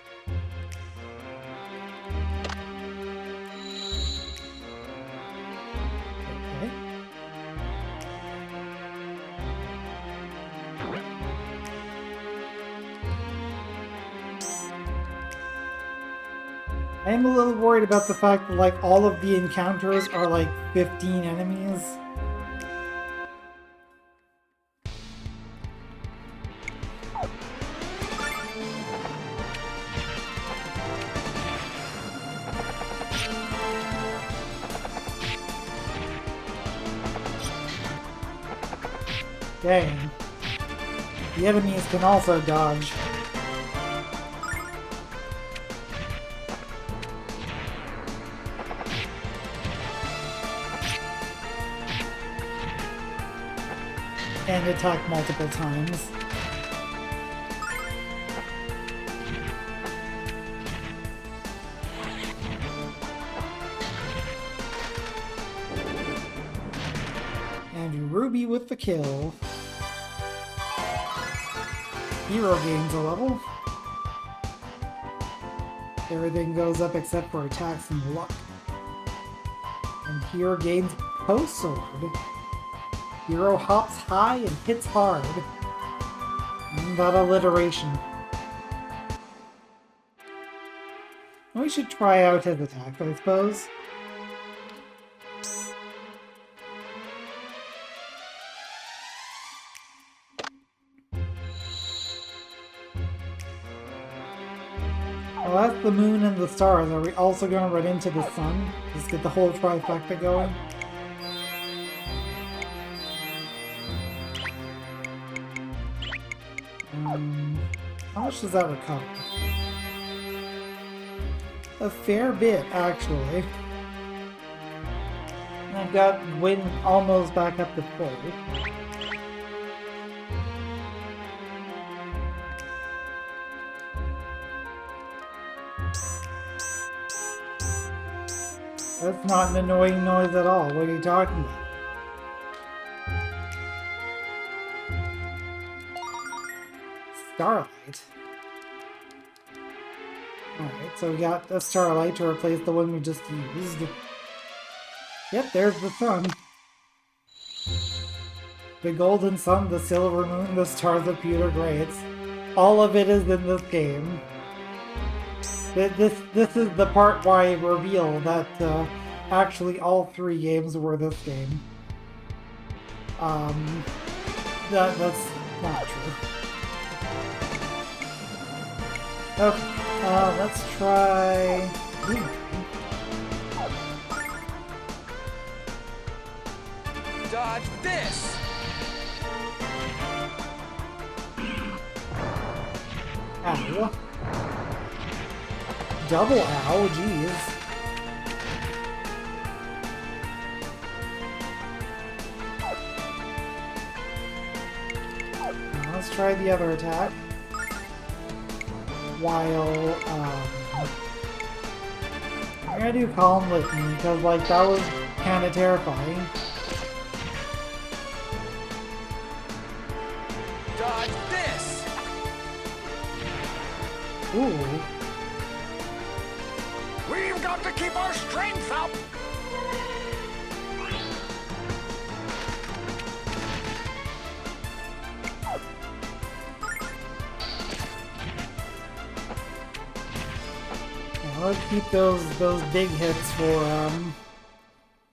Okay. I am a little worried about the fact that like all of the encounters are like 15 enemies. Dang. The enemies can also dodge. And attack multiple times. And Ruby with the kill. Hero gains a level. Everything goes up except for attacks and luck. And Hero gains Post Sword. Hero hops high and hits hard. That alliteration. We should try out his attack, I suppose. Well, that's the moon and the stars. Are we also going to run into the sun? Just get the whole trifecta going? How much does that recover? A fair bit, actually. And I've got wind almost back up to full. That's not an annoying noise at all. What are you talking about? Starlight. Alright, so we got a starlight to replace the one we just used. Yep, there's the sun. The golden sun, the silver moon, the stars of pewter grates. All of it is in this game. This is the part where I reveal that actually all three games were this game. That's not true. Okay, let's try Lunar. Dodge this! Ow. Double ow, jeez. Let's try the other attack. While, I'm gonna do Calm Litany, because, like, that was kinda terrifying. Dodge this! Ooh. We've got to keep our strength up. Let's keep those big hits for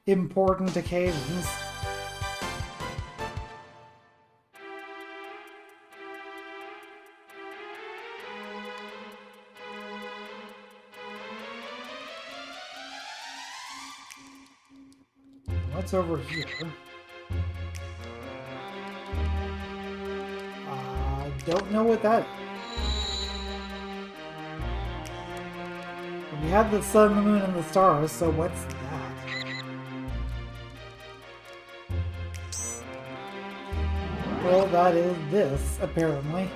important occasions. What's over here? Don't know what that is. We had the sun, the moon, and the stars, so what's that? Well, that is this, apparently.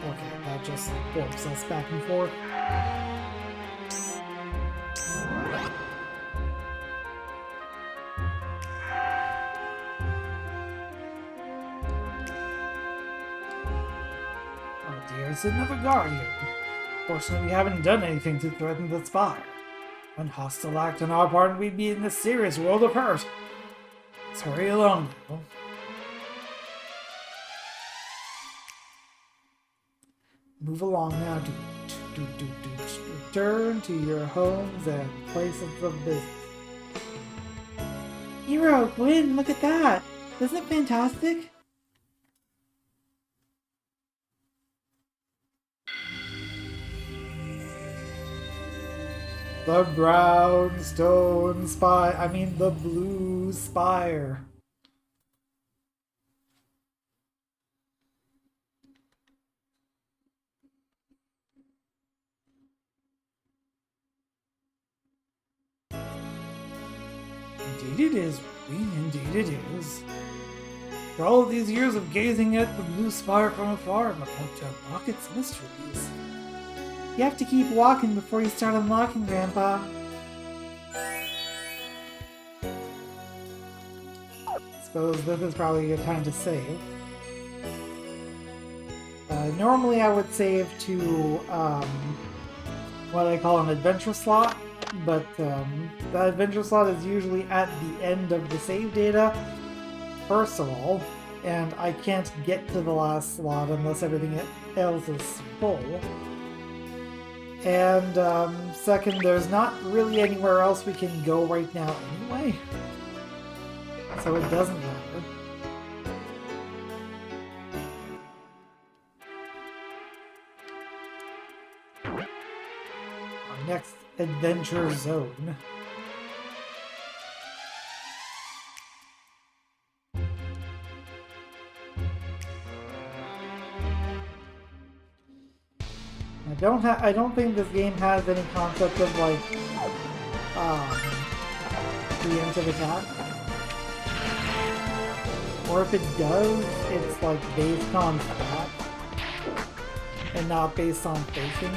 Okay, that just warps us back and forth. It's another guardian. Fortunately, we haven't done anything to threaten the spire. One hostile act on our part and we'd be in a serious world of hurt. Let's hurry along, though. Move along now. Return to your homes and places of business. Hero, Gwen, look at that! Isn't it fantastic? The brownstone spire. I mean, the blue spire. Indeed it is, Queen. Indeed it is. For all of these years of gazing at the blue spire from afar, I'm about to unlock its mysteries. You have to keep walking before you start unlocking, Grandpa. Suppose this is probably a good time to save. Normally I would save to what I call an adventure slot, but that adventure slot is usually at the end of the save data, first of all, and I can't get to the last slot unless everything else is full. And second, there's not really anywhere else we can go right now anyway. So it doesn't matter. Our next adventure zone. I don't think this game has any concept of like preemptive attack. Or if it does, it's like based on stat and not based on facing.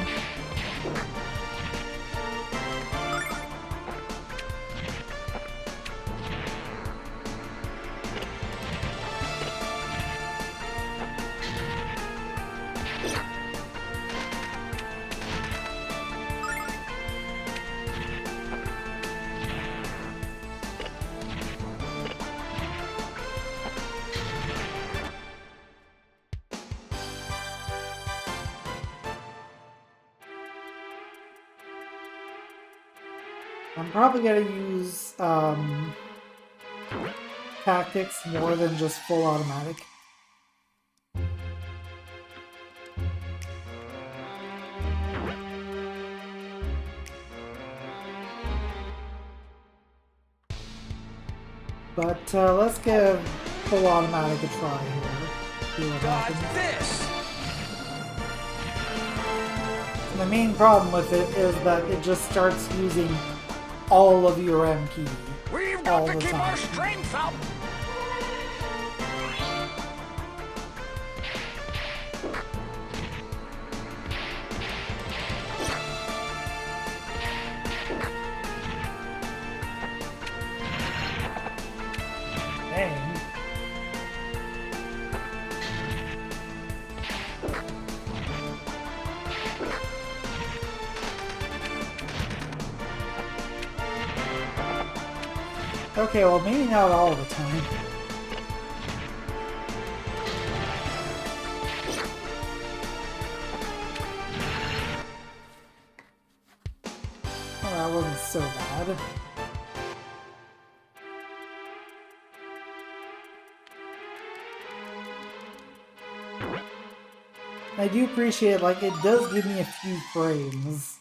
I'm probably going to use tactics more than just full automatic. But let's give full automatic a try here. See what happens. This! The main problem with it is that it just starts using all of your M key. We've got to keep our strength up! Dang. Okay, well, maybe not all the time. That wasn't so bad. I do appreciate, like, it does give me a few frames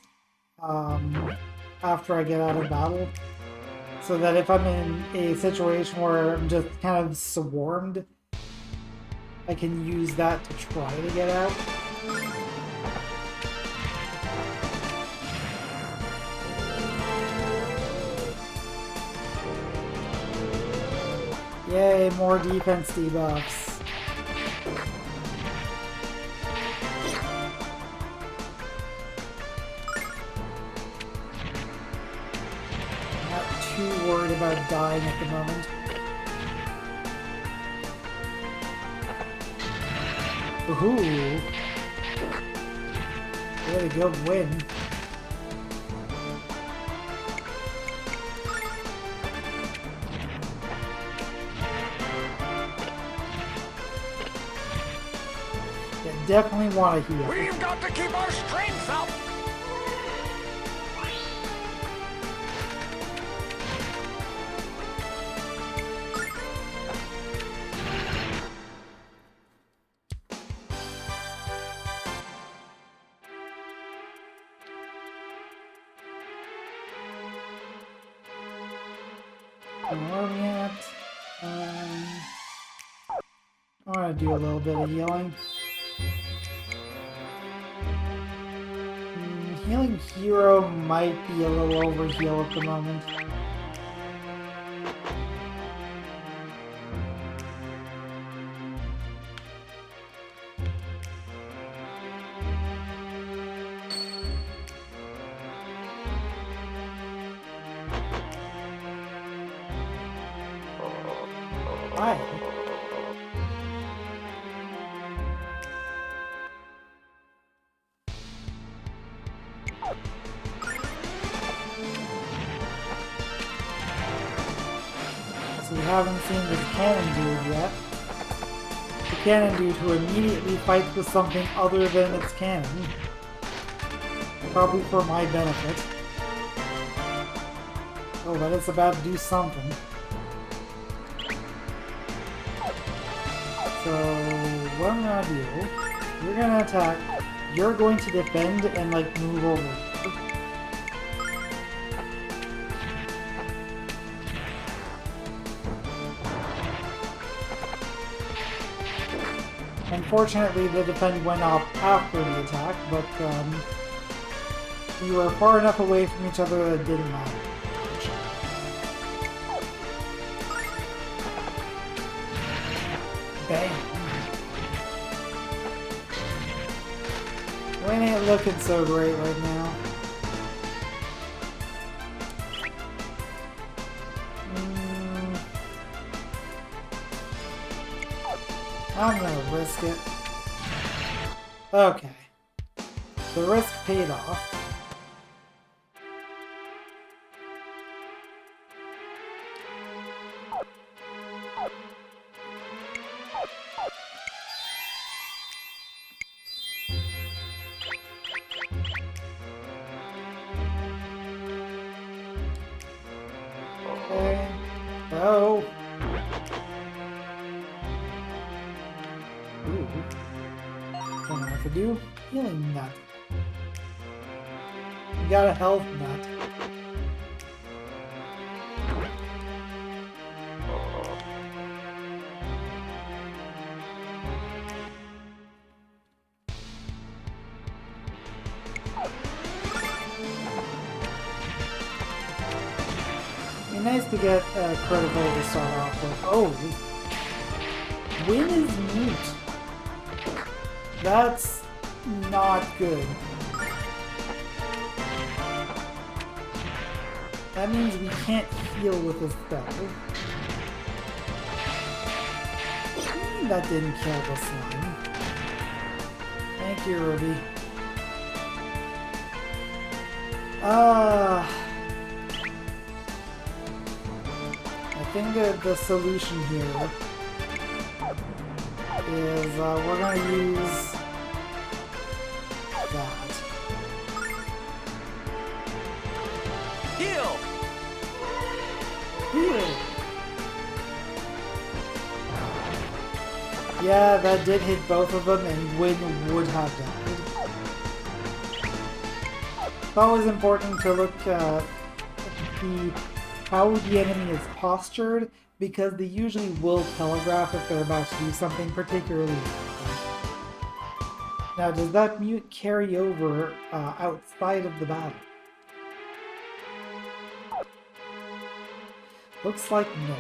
after I get out of battle, so that if I'm in a situation where I'm just kind of swarmed, I can use that to try to get out. Yay, more defense debuffs. Not too worried about dying at the moment. Ooh. Way to go, win. Yeah, definitely want to heal. We've got to keep our strength up. Where are we at? I want to do a little bit of healing. Healing Hero might be a little overheal at the moment. Why? So we haven't seen this cannon dude yet. The cannon dude who immediately fights with something other than its cannon. Probably for my benefit. Oh, but it's about to do something. So, what I'm gonna do, you're gonna attack, you're going to defend and, like, move over. Unfortunately, the defend went off after the attack, but, we were far enough away from each other that it didn't matter. Bang. Wayne ain't looking so great right now. I'm gonna risk it. Okay. The risk paid off. Okay. Oh. Ooh. Don't know what to do. Healing nut. You got a health nut. Be nice to get critical to start off with. Oh, Win is mute. That's not good. That means we can't heal with this spell. That didn't kill the slime. Thank you, Ruby. I think that the solution here is we're gonna use that. Heal! Heal. Yeah, that did hit both of them, and Gwyn would have died. It's always important to look at how the enemy is postured, because they usually will telegraph if they're about to do something particularly important. Now, does that mute carry over outside of the battle? Looks like no.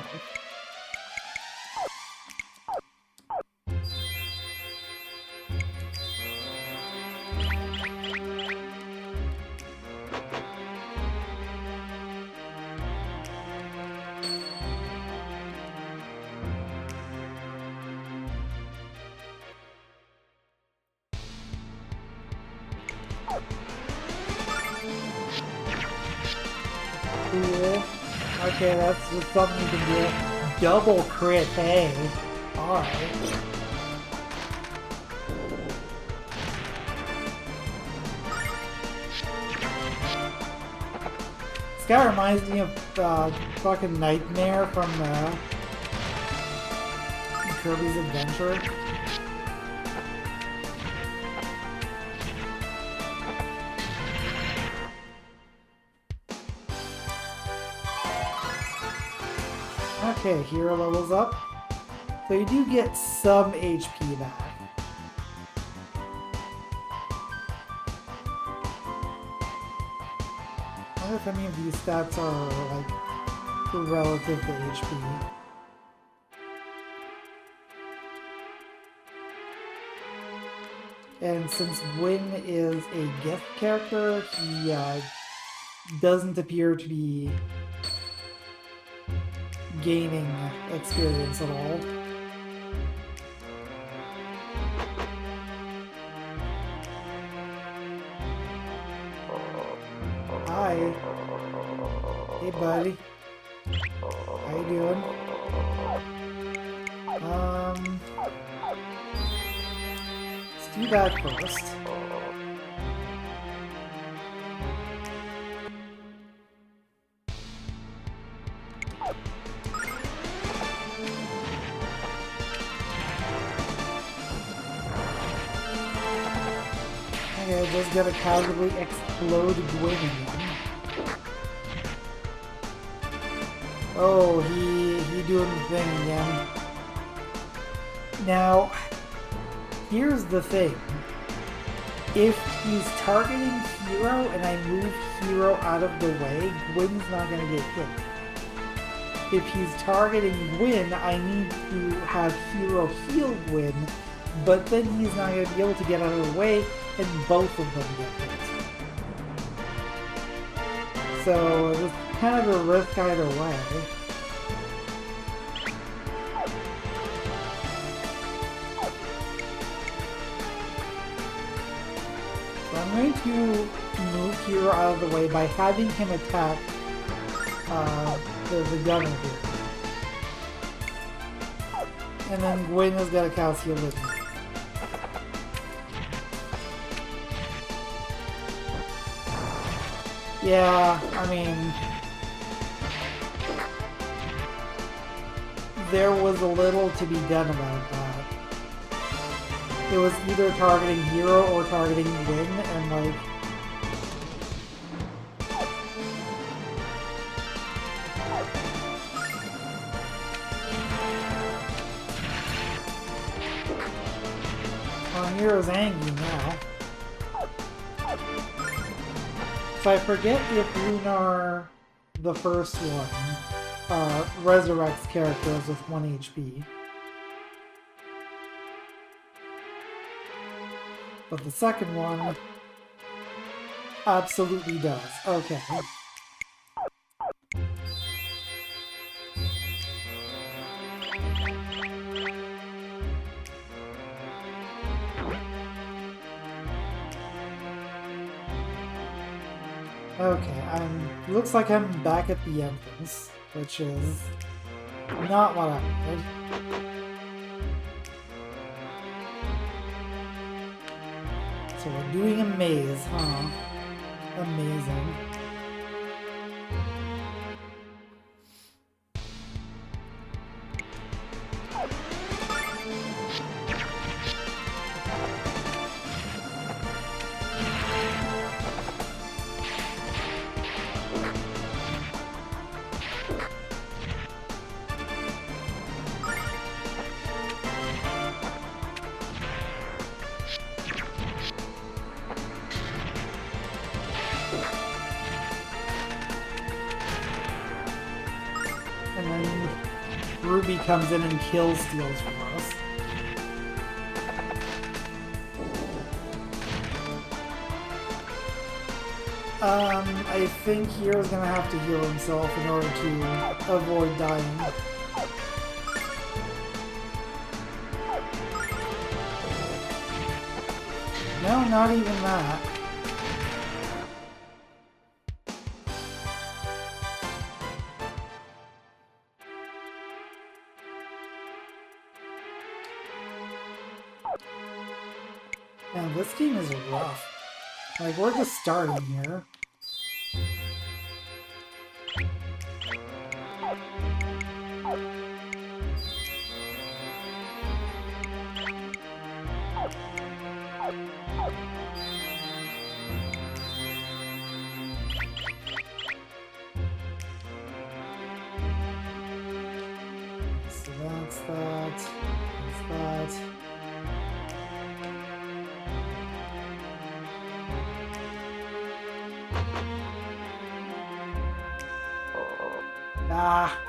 Cool. Okay, that's just something you can do. Double crit, hey. Alright. This guy reminds me of fucking Nightmare from Kirby's Adventure. Okay, hero levels up. So you do get some HP back. I wonder if any of these stats are like relative to HP. And since Gwyn is a gift character, he doesn't appear to be gaining experience at all. Hi. Hey, buddy. How you doing? Let's do that first. Okay, just gonna casually explode Gwyn again. Oh, he doing the thing again. Now, here's the thing. If he's targeting Hero and I move Hero out of the way, Gwyn's not gonna get hit. If he's targeting Gwyn, I need to have Hero heal Gwyn, but then he's not going to be able to get out of the way, and both of them get hit. So, it's kind of a risk either way. So I'm going to move Hero out of the way by having him attack the gunner here. And then Gwyn has got a cast heal with me. Yeah, I mean, there was a little to be done about that. It was either targeting Hero or targeting Gwyn, and like, Hero's angry now. So I forget if Lunar, the first one, resurrects characters with 1 HP. But the second one absolutely does. Okay. Okay, looks like I'm back at the entrance, which is not what I wanted. So we're doing a maze, huh? Amazing. And then Ruby comes in and kills steals for us. I think Hero's gonna have to heal himself in order to avoid dying. No, not even that. Man, this game is rough. Like, we're just starting here. So that's that. That's that. Ah.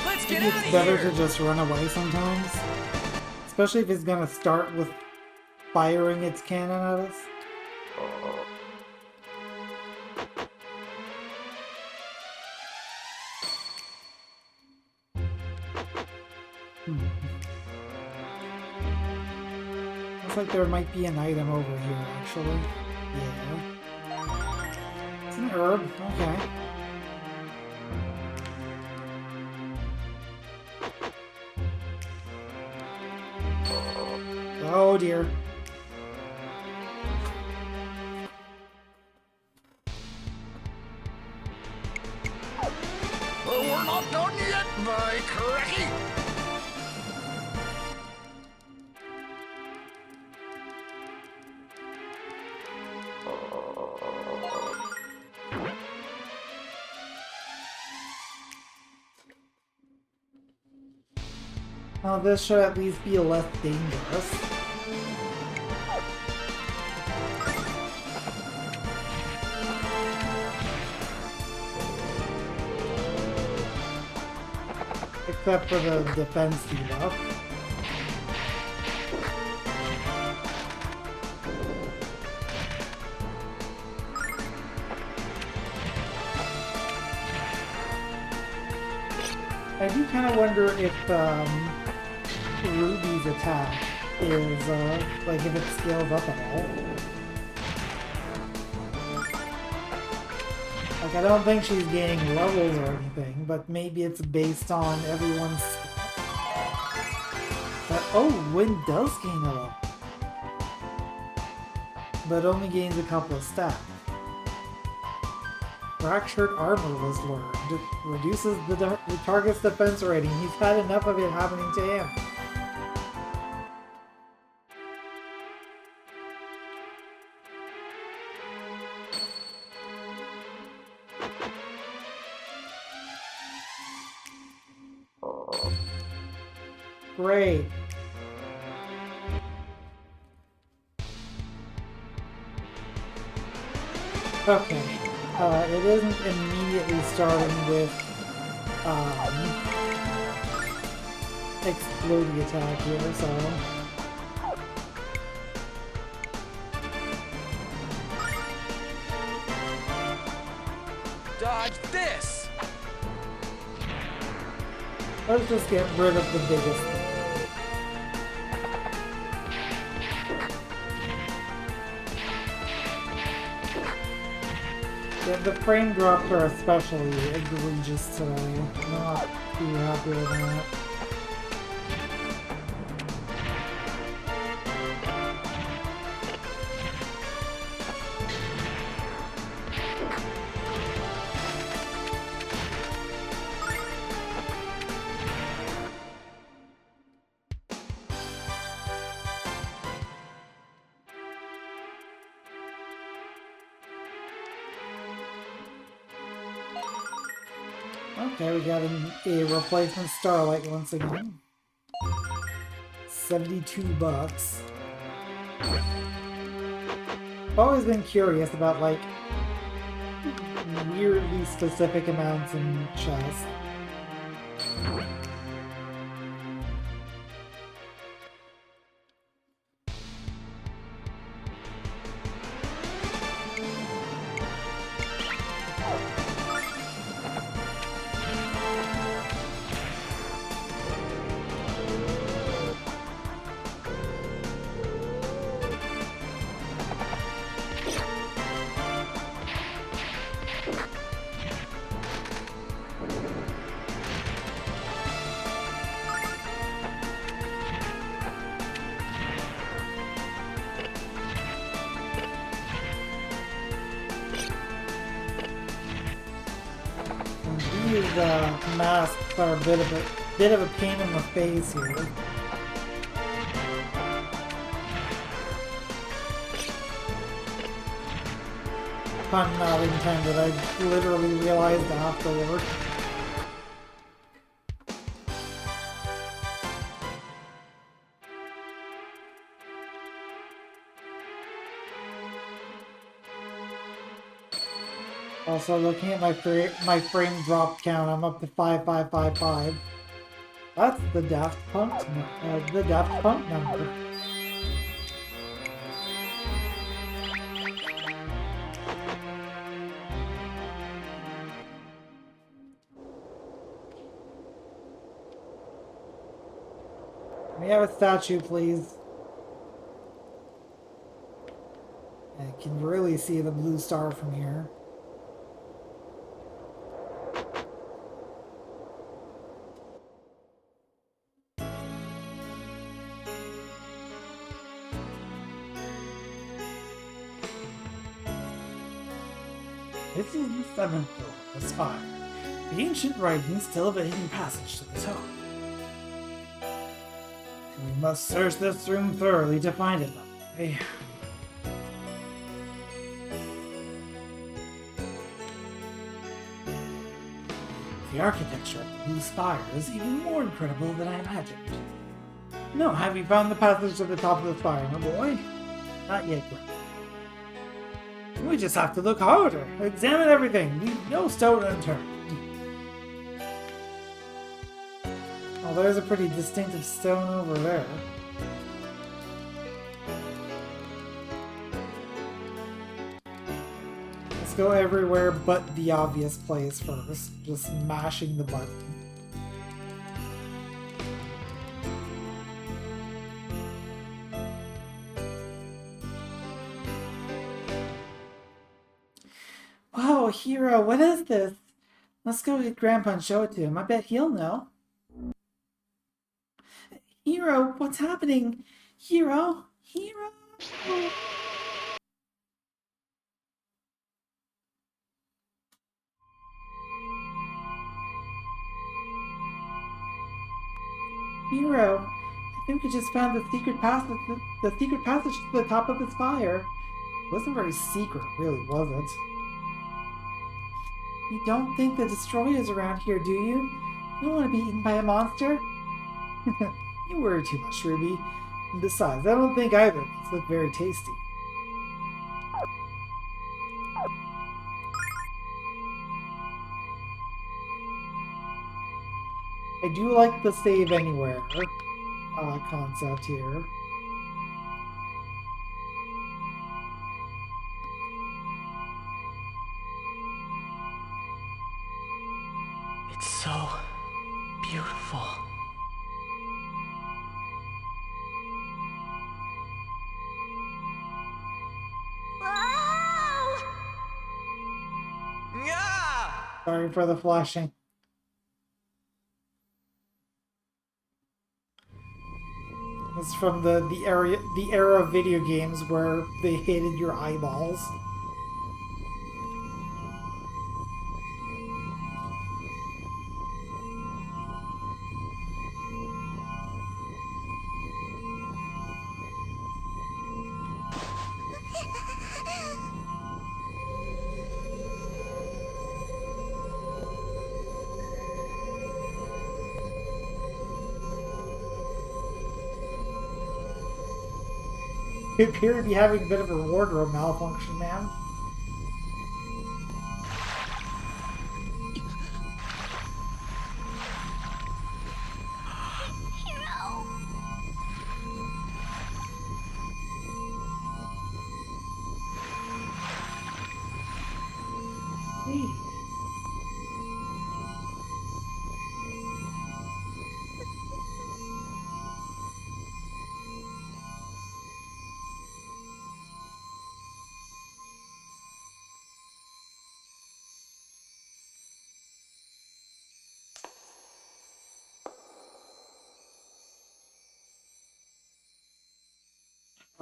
Let's I get think out it's of better here! to just run away sometimes. Especially if it's gonna start with firing its cannon at us. Looks like there might be an item over here, actually. Yeah. It's an herb. Okay. Oh dear. We're not done yet, by cracky! Well, this should at least be less dangerous. Except for the defense debuff. I do kind of wonder if Ruby's attack is, like, if it scales up at all. Like, I don't think she's gaining levels or anything, but maybe it's based on everyone's... oh, Wind does gain a level. But only gains a couple of stats. Fractured armor was learned. It reduces the target's defense rating. He's had enough of it happening to him. Great. Okay. It isn't immediately starting with explode the attack here, so Dodge this! let's just get rid of the biggest thing. The frame drops are especially egregious today. Not too happy with that. Okay, we got a replacement Starlight once again. 72 bucks. I've always been curious about, like, weirdly specific amounts in chess. These masks are a bit of a pain in the face here. Pun not intended. I literally realized afterward. Also, looking at my frame drop count, I'm up to 5555. That's the Daft Punk number. Can we have a statue, please? I can really see the blue star from here. This is the 7th floor of the spire. The ancient writings tell of a hidden passage to the top. And we must search this room thoroughly to find it. The architecture of the Blue Spire is even more incredible than I imagined. No, have you found the passage to the top of the spire, my boy? Not yet, Grim. We just have to look harder, examine everything, leave no stone unturned. Oh, there's a pretty distinctive stone over there. Let's go everywhere but the obvious place first, just mashing the button. Wow, Hero, what is this? Let's go get Grandpa and show it to him. I bet he'll know. Hero, what's happening? Hero? Hero? Hero, I think we just found the secret passage to the top of this fire. It wasn't very secret, really, was it? You don't think the destroyer's around here, do you? You don't want to be eaten by a monster? You worry too much, Ruby. And besides, I don't think either of these look very tasty. I do like the save anywhere concept here. It's so beautiful. Whoa! Yeah! Sorry for the flashing. It's from the era of video games where they hated your eyeballs. You appear to be having a bit of a wardrobe malfunction, man. Hero! Hey.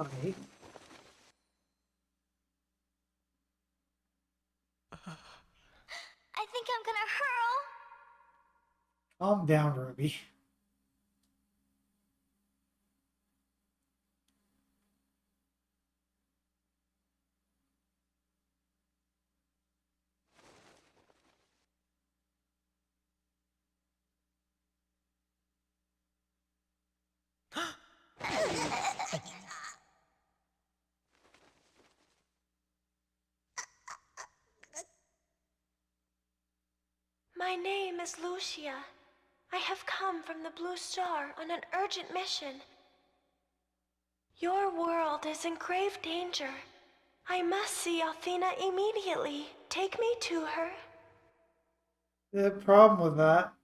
Okay. I think I'm gonna hurl. Calm down, Ruby. My name is Lucia. I have come from the Blue Star on an urgent mission. Your world is in grave danger. I must see Althena immediately. Take me to her. The problem with that.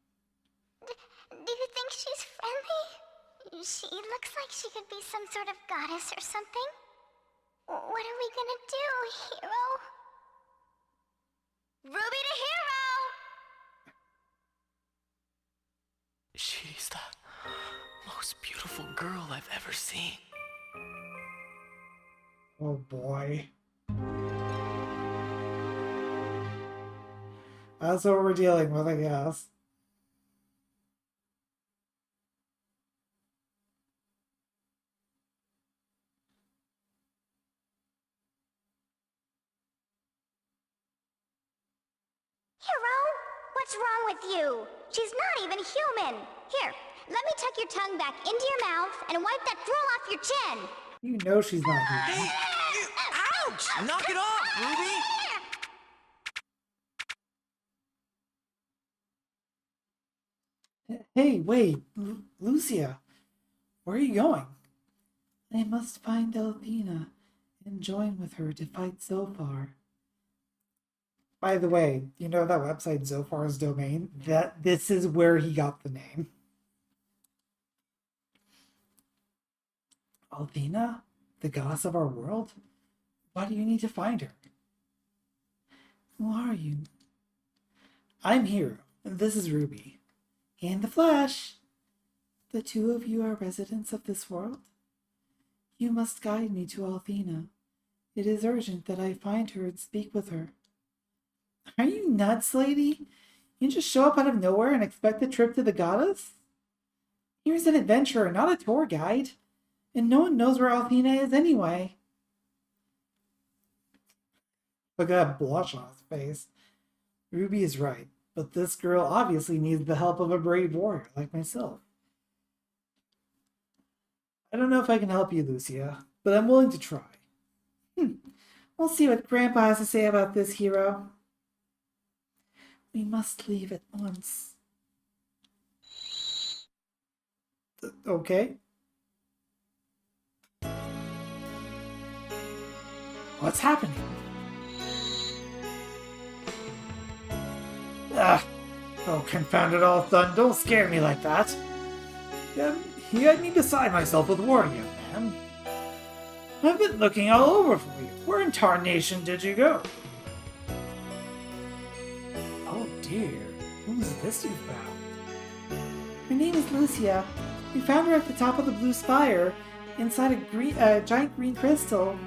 Do you think she's friendly? She looks like she could be some sort of goddess or something. What are we gonna do, Hero? Ruby to Hero! She's the most beautiful girl I've ever seen. Oh boy. That's what we're dealing with, I guess. Hero, what's wrong with you? She's not even human. Here, let me tuck your tongue back into your mouth and wipe that drool off your chin. You know she's not human. Ouch! Knock it off, Ruby! Hey, wait, Lucia, where are you going? I must find Althena and join with her to fight Zophar. By the way, you know that website Zophar's domain? This is where he got the name. Althena, the goddess of our world? Why do you need to find her? Who are you? I'm Hero, and this is Ruby. And the Flash. The two of you are residents of this world? You must guide me to Althena. It is urgent that I find her and speak with her. Are you nuts, lady? You just show up out of nowhere and expect a trip to the goddess? Here's an adventurer, not a tour guide. And no one knows where Althena is anyway. Look at that blush on his face. Ruby is right, but this girl obviously needs the help of a brave warrior like myself. I don't know if I can help you, Lucia, but I'm willing to try. We'll see what Grandpa has to say about this, Hero. We must leave at once. Okay. What's happening? Oh, confound it all, Thun. Don't scare me like that. You had me beside myself with worry, young man. I've been looking all over for you. Where in tarnation did you go? Oh dear, who's this you found? Her name is Lucia. We found her at the top of the blue spire, inside a giant green crystal.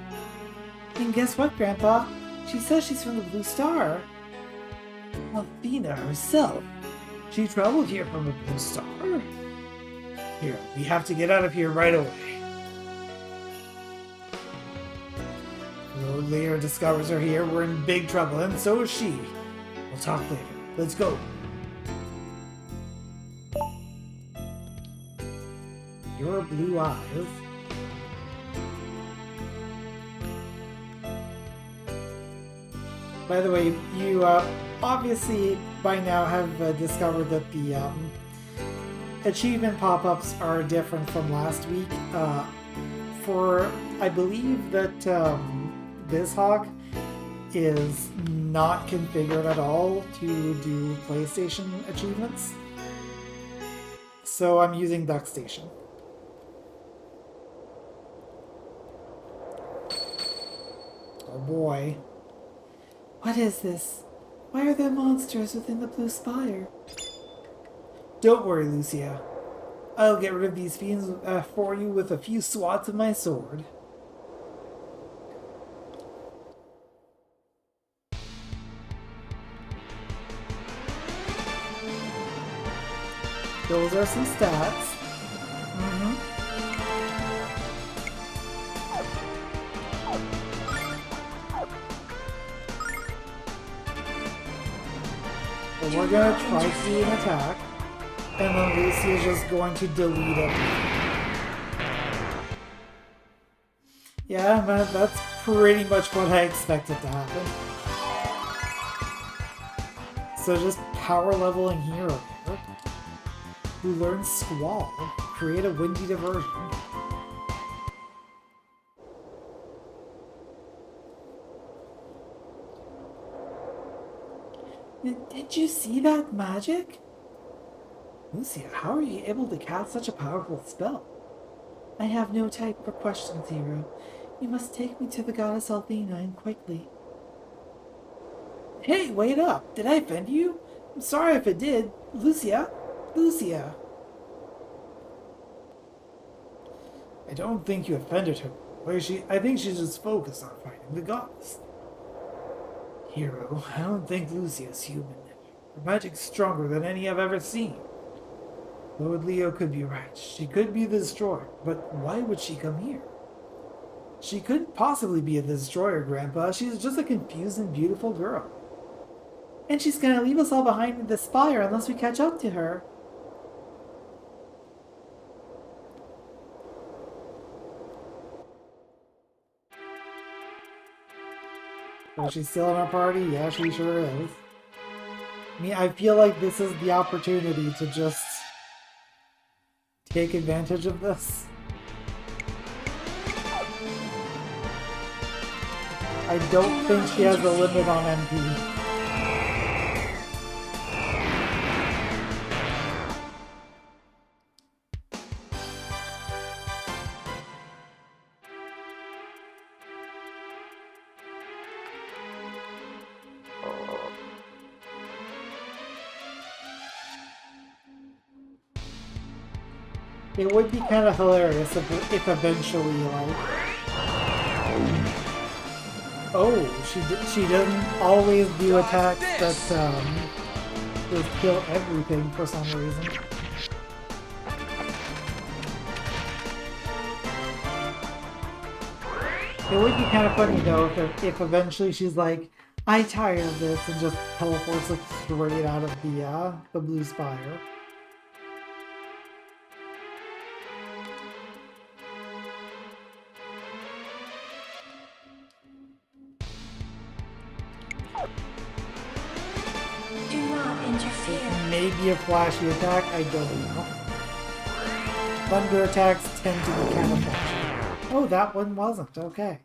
And guess what, Grandpa? She says she's from the Blue Star. Althena herself. She traveled here from the Blue Star. Here, we have to get out of here right away. Lord Lear discovers her here, we're in big trouble, and so is she. We'll talk later. Let's go. Your blue eyes. By the way, you obviously by now have discovered that the achievement pop-ups are different from last week. I believe that BizHawk is not configured at all to do PlayStation achievements. So I'm using DuckStation. Oh boy. What is this? Why are there monsters within the blue spire? Don't worry, Lucia. I'll get rid of these fiends for you with a few swats of my sword. Those are some stats. But we're gonna try to do an attack, and then Lucy is just going to delete it. Yeah, man, that's pretty much what I expected to happen. So just power leveling hero here, who learns Squall, create a windy diversion. Did you see that magic? Lucia, how are you able to cast such a powerful spell? I have no time for questions, hero. You must take me to the goddess Althena and quickly. Hey, wait up! Did I offend you? I'm sorry if it did. Lucia? Lucia! I don't think you offended her. I think she's just focused on fighting the goddess. Hero, I don't think Lucia's human. Her magic's stronger than any I've ever seen. Lord Leo could be right. She could be the destroyer, but why would she come here? She couldn't possibly be a destroyer, Grandpa. She's just a confused and beautiful girl. And she's gonna leave us all behind in the spire unless we catch up to her. Oh, she's still in our party? Yeah, she sure is. I mean, I feel like this is the opportunity to just take advantage of this. I don't think she has a limit on MP. It would be kind of hilarious if eventually, like... Oh, she doesn't always do attacks that, just kill everything for some reason. It would be kind of funny, though, if eventually she's like, I tire of this, and just teleports it straight out of the blue spire. Maybe a flashy attack, I don't know. Thunder attacks tend to be kind of flashy. Oh, that one wasn't. Okay.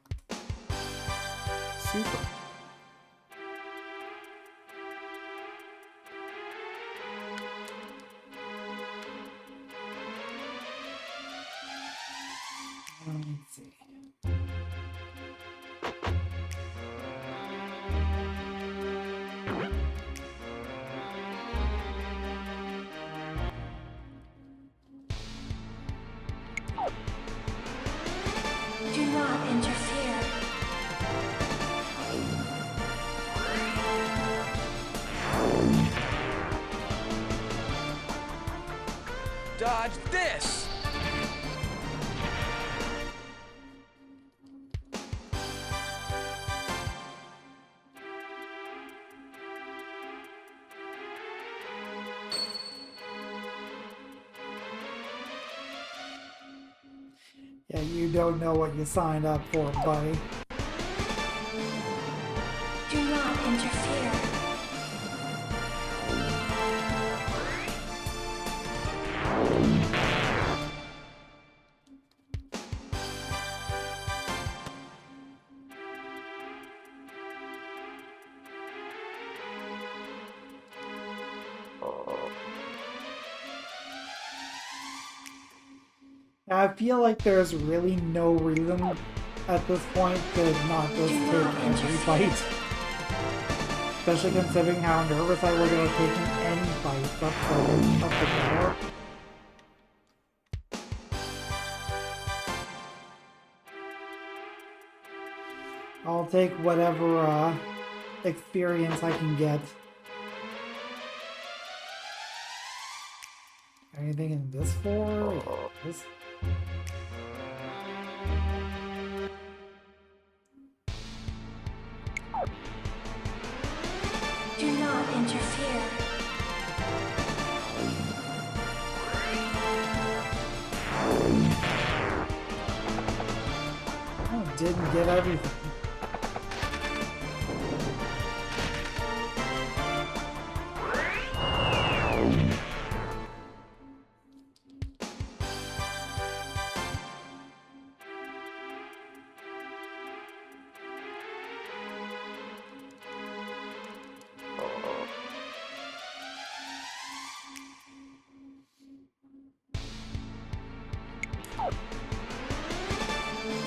Super. Let's see. Do not interfere. Dodge this! Yeah, you don't know what you signed up for, buddy. Do not interfere. I feel like there's really no reason at this point to not just take every fight. Especially considering how nervous I was about taking any fight up the tower. I'll take whatever experience I can get. Anything in this floor? This? Do not interfere. Oh, didn't get everything.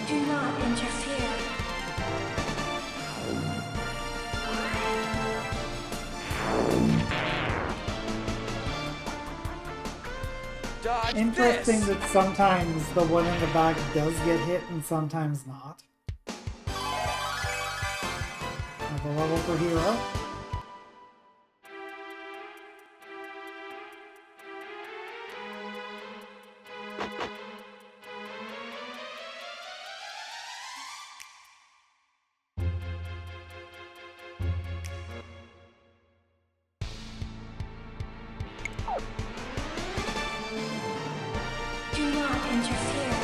Do not interfere. Dodge Interesting this! that sometimes the one in the back does get hit and sometimes not. Have a level for hero. Do not interfere.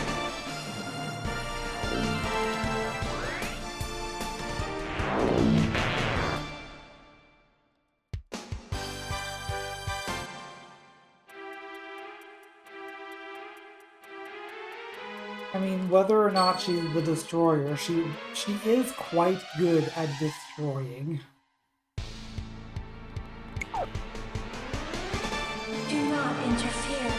I mean, whether or not she's the destroyer, she is quite good at destroying. Do not interfere.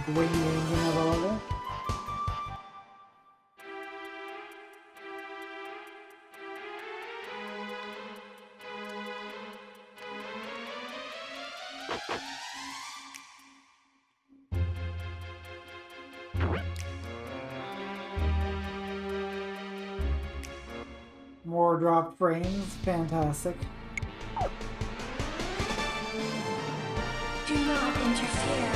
Great range another level. More dropped frames, fantastic. Do not interfere.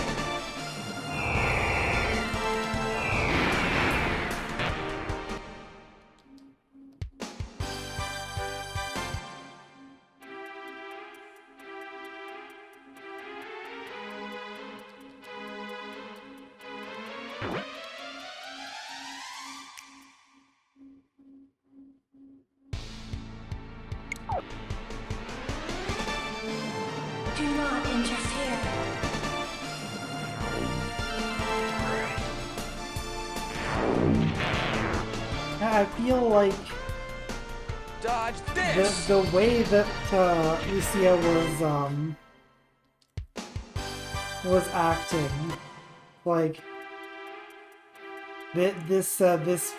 Do not interfere. I feel like Dodge this! the way that Lucia was acting, like this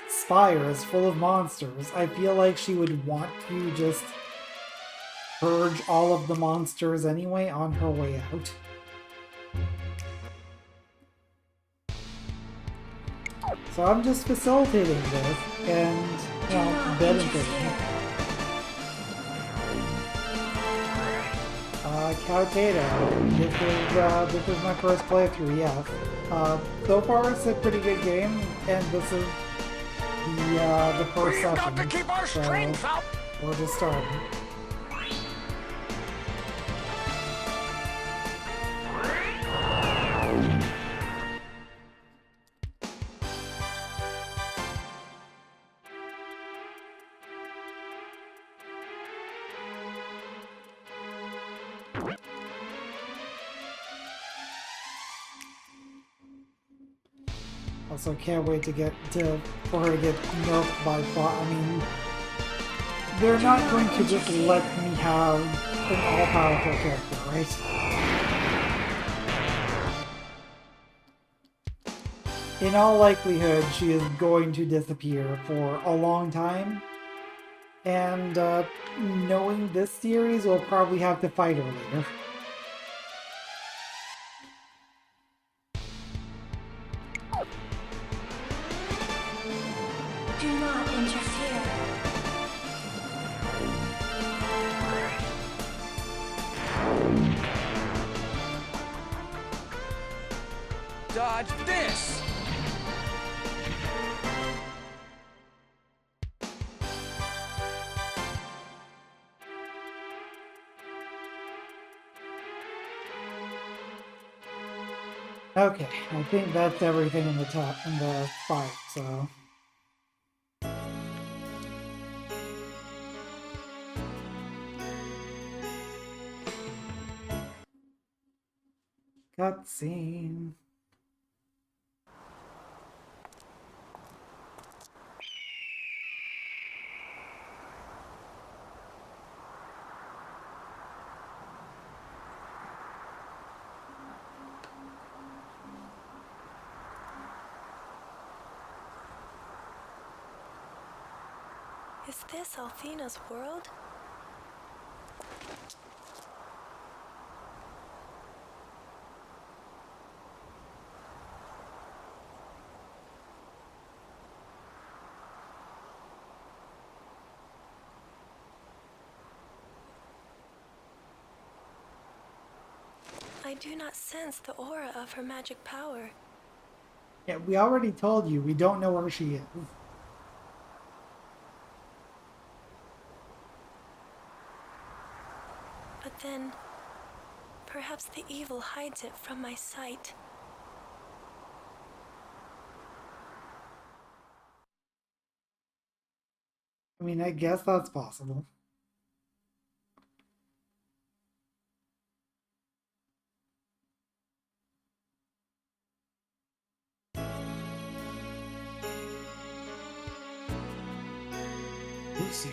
spire is full of monsters. I feel like she would want to just purge all of the monsters anyway on her way out. So I'm just facilitating this and, you know, benefiting. Cowtato. This is my first playthrough, yes. So far it's a pretty good game, and this is the first We've session. got to keep our strength up. We're just starting. Also, can't wait to for her to get nerfed by they're not going to just let me have an all-powerful character, right? In all likelihood, she is going to disappear for a long time. And knowing this series, we'll probably have to fight her later. Do not interfere. Dodge this! Okay, I think that's everything in the fight, so. Cutscene. Is this Althena's world? I do not sense the aura of her magic power. Yeah, we already told you, we don't know where she is. But then, perhaps the evil hides it from my sight. I mean, I guess that's possible. Lucia,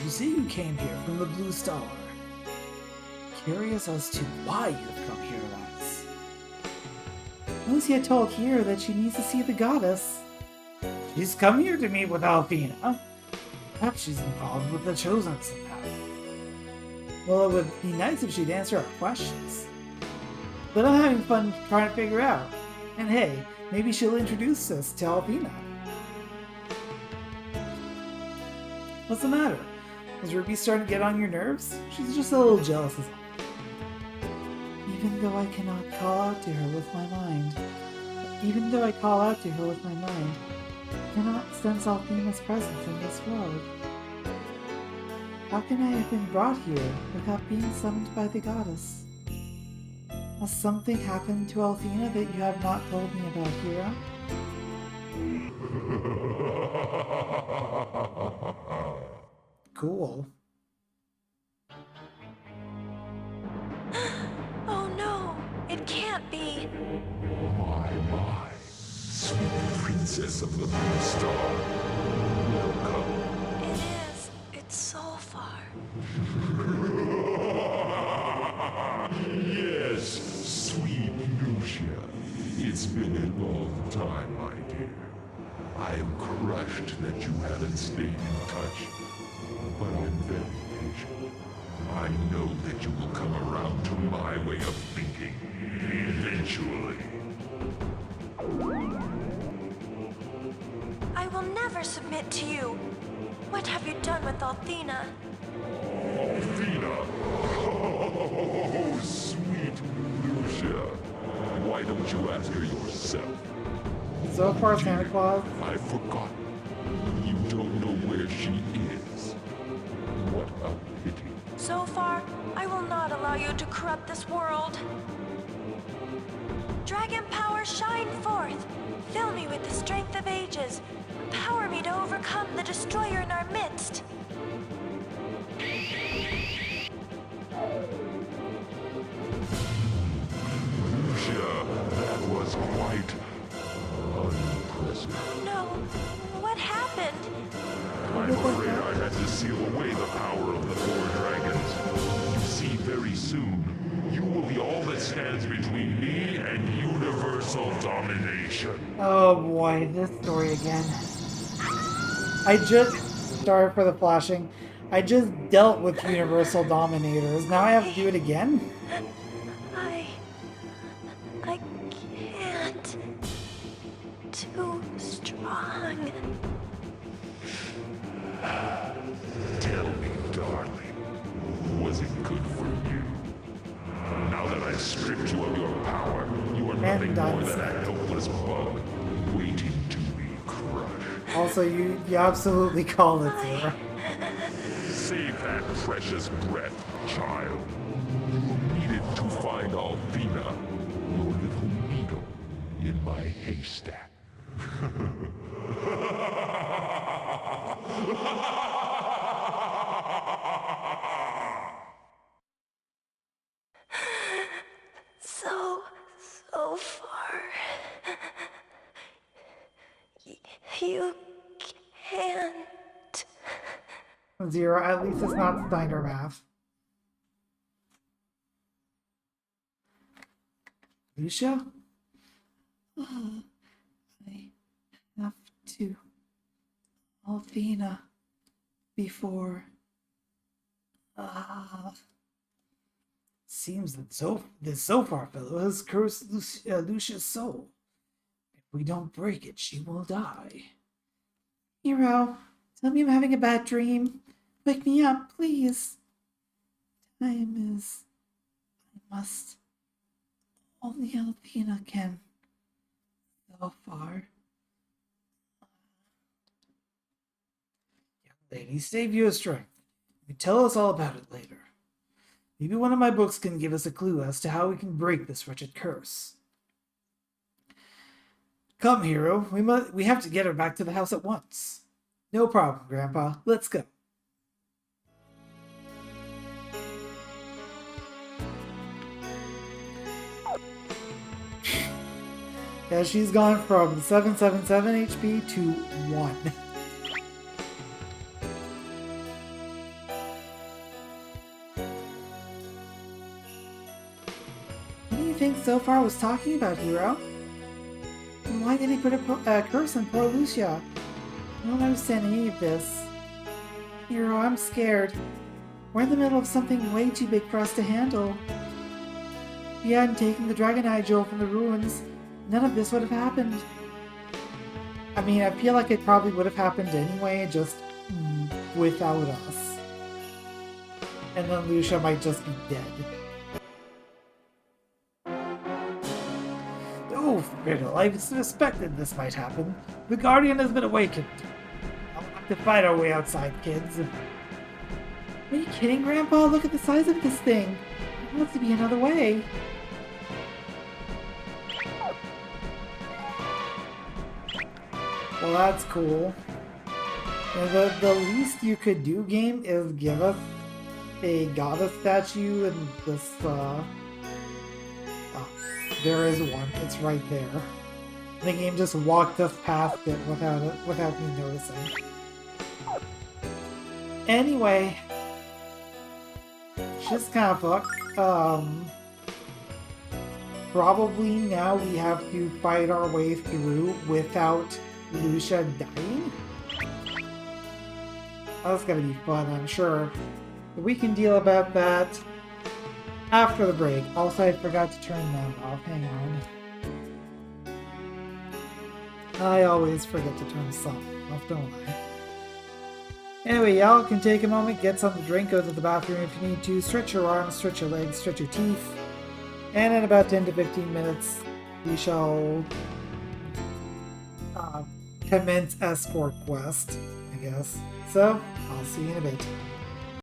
you say you came here from the Blue Star. Curious as to why you've come here, lads. Lucia told here that she needs to see the goddess. She's come here to meet with Althena. Perhaps she's involved with the Chosen somehow. Well, it would be nice if she'd answer our questions. But I'm having fun trying to figure out. And hey, maybe she'll introduce us to Althena. What's the matter? Is Ruby starting to get on your nerves? She's just a little jealous is all. Even though I cannot call out to her with my mind, I cannot sense Althena's presence in this world. How can I have been brought here without being summoned by the goddess? Has something happened to Althena that you have not told me about, Hira? Cool. Oh no, it can't be. My, sweet princess of the Blue Star. Welcome. It is. It's so far. Yes, sweet Lucia. It's been a long time, my dear. I am crushed that you haven't stayed in touch, but I'm very patient. I know that you will come around to my way of thinking, eventually. I will never submit to you. What have you done with Althena? Althena! Oh, sweet Lucia. Why don't you ask her yourself? So far, Santa Claus. I forgot. You don't know where she is. What a pity. So far, I will not allow you to corrupt this world. Dragon power, shine forth. Fill me with the strength of ages. Empower me to overcome the destroyer in our midst. Lucia, that was quite unimpressive. No, what happened? I'm afraid I had to seal away the the power of the four dragons. You see, very soon, you will be all that stands between me and universal domination. Oh boy, this story again. Sorry for the flashing. I just dealt with Universal Dominators. Now I have to do it again? I can't. Too strong. Tell me, darling, was it good for you? Now that I've stripped you of your power, you are nothing more than a helpless bug waiting to be crushed. Also, you absolutely called it, Zero. Save that precious breath, child. You will need it to find Althena, your little needle in my haystack. So far. You can't. Zero, at least it's not Steiner math. Lucia? I have to Althena before seems that this Zophar fellow has cursed Lucia's soul. If we don't break it, she will die. Hero, tell me I'm having a bad dream. Wake me up, please. Time is... I must... Only Althena can. So far. Young lady, save your strength. You can tell us all about it later. Maybe one of my books can give us a clue as to how we can break this wretched curse. Come, hero. We have to get her back to the house at once. No problem, Grandpa. Let's go. Yeah, she's gone from 777 HP to 1. What do you think Zophar was talking about, Hero? And why did he put a curse on poor Lucia? I don't understand any of this. Hero, I'm scared. We're in the middle of something way too big for us to handle. If we hadn't taken the Dragon Eye Jewel from the ruins, none of this would have happened. I mean, I feel like it probably would have happened anyway, just without us. And then Lucia might just be dead. Oh, Fiddle, I suspected this might happen. The Guardian has been awakened. I'll have to fight our way outside, kids. Are you kidding, Grandpa? Look at the size of this thing. There has to be another way. Well, that's cool. And the least you could do, game, is give us a goddess statue and this, there is one. It's right there. The game just walked us past it without me noticing. Anyway, just kind of fucked. Probably now we have to fight our way through without Lucia dying. That's gonna be fun, I'm sure. But we can deal about that after the break. Also, I forgot to turn them off. Hang on. I always forget to turn something off, don't I? Anyway, y'all can take a moment, get something to drink, go to the bathroom if you need to, stretch your arms, stretch your legs, stretch your teeth, and in about 10 to 15 minutes, we shall commence escort quest, I guess. So, I'll see you in a bit.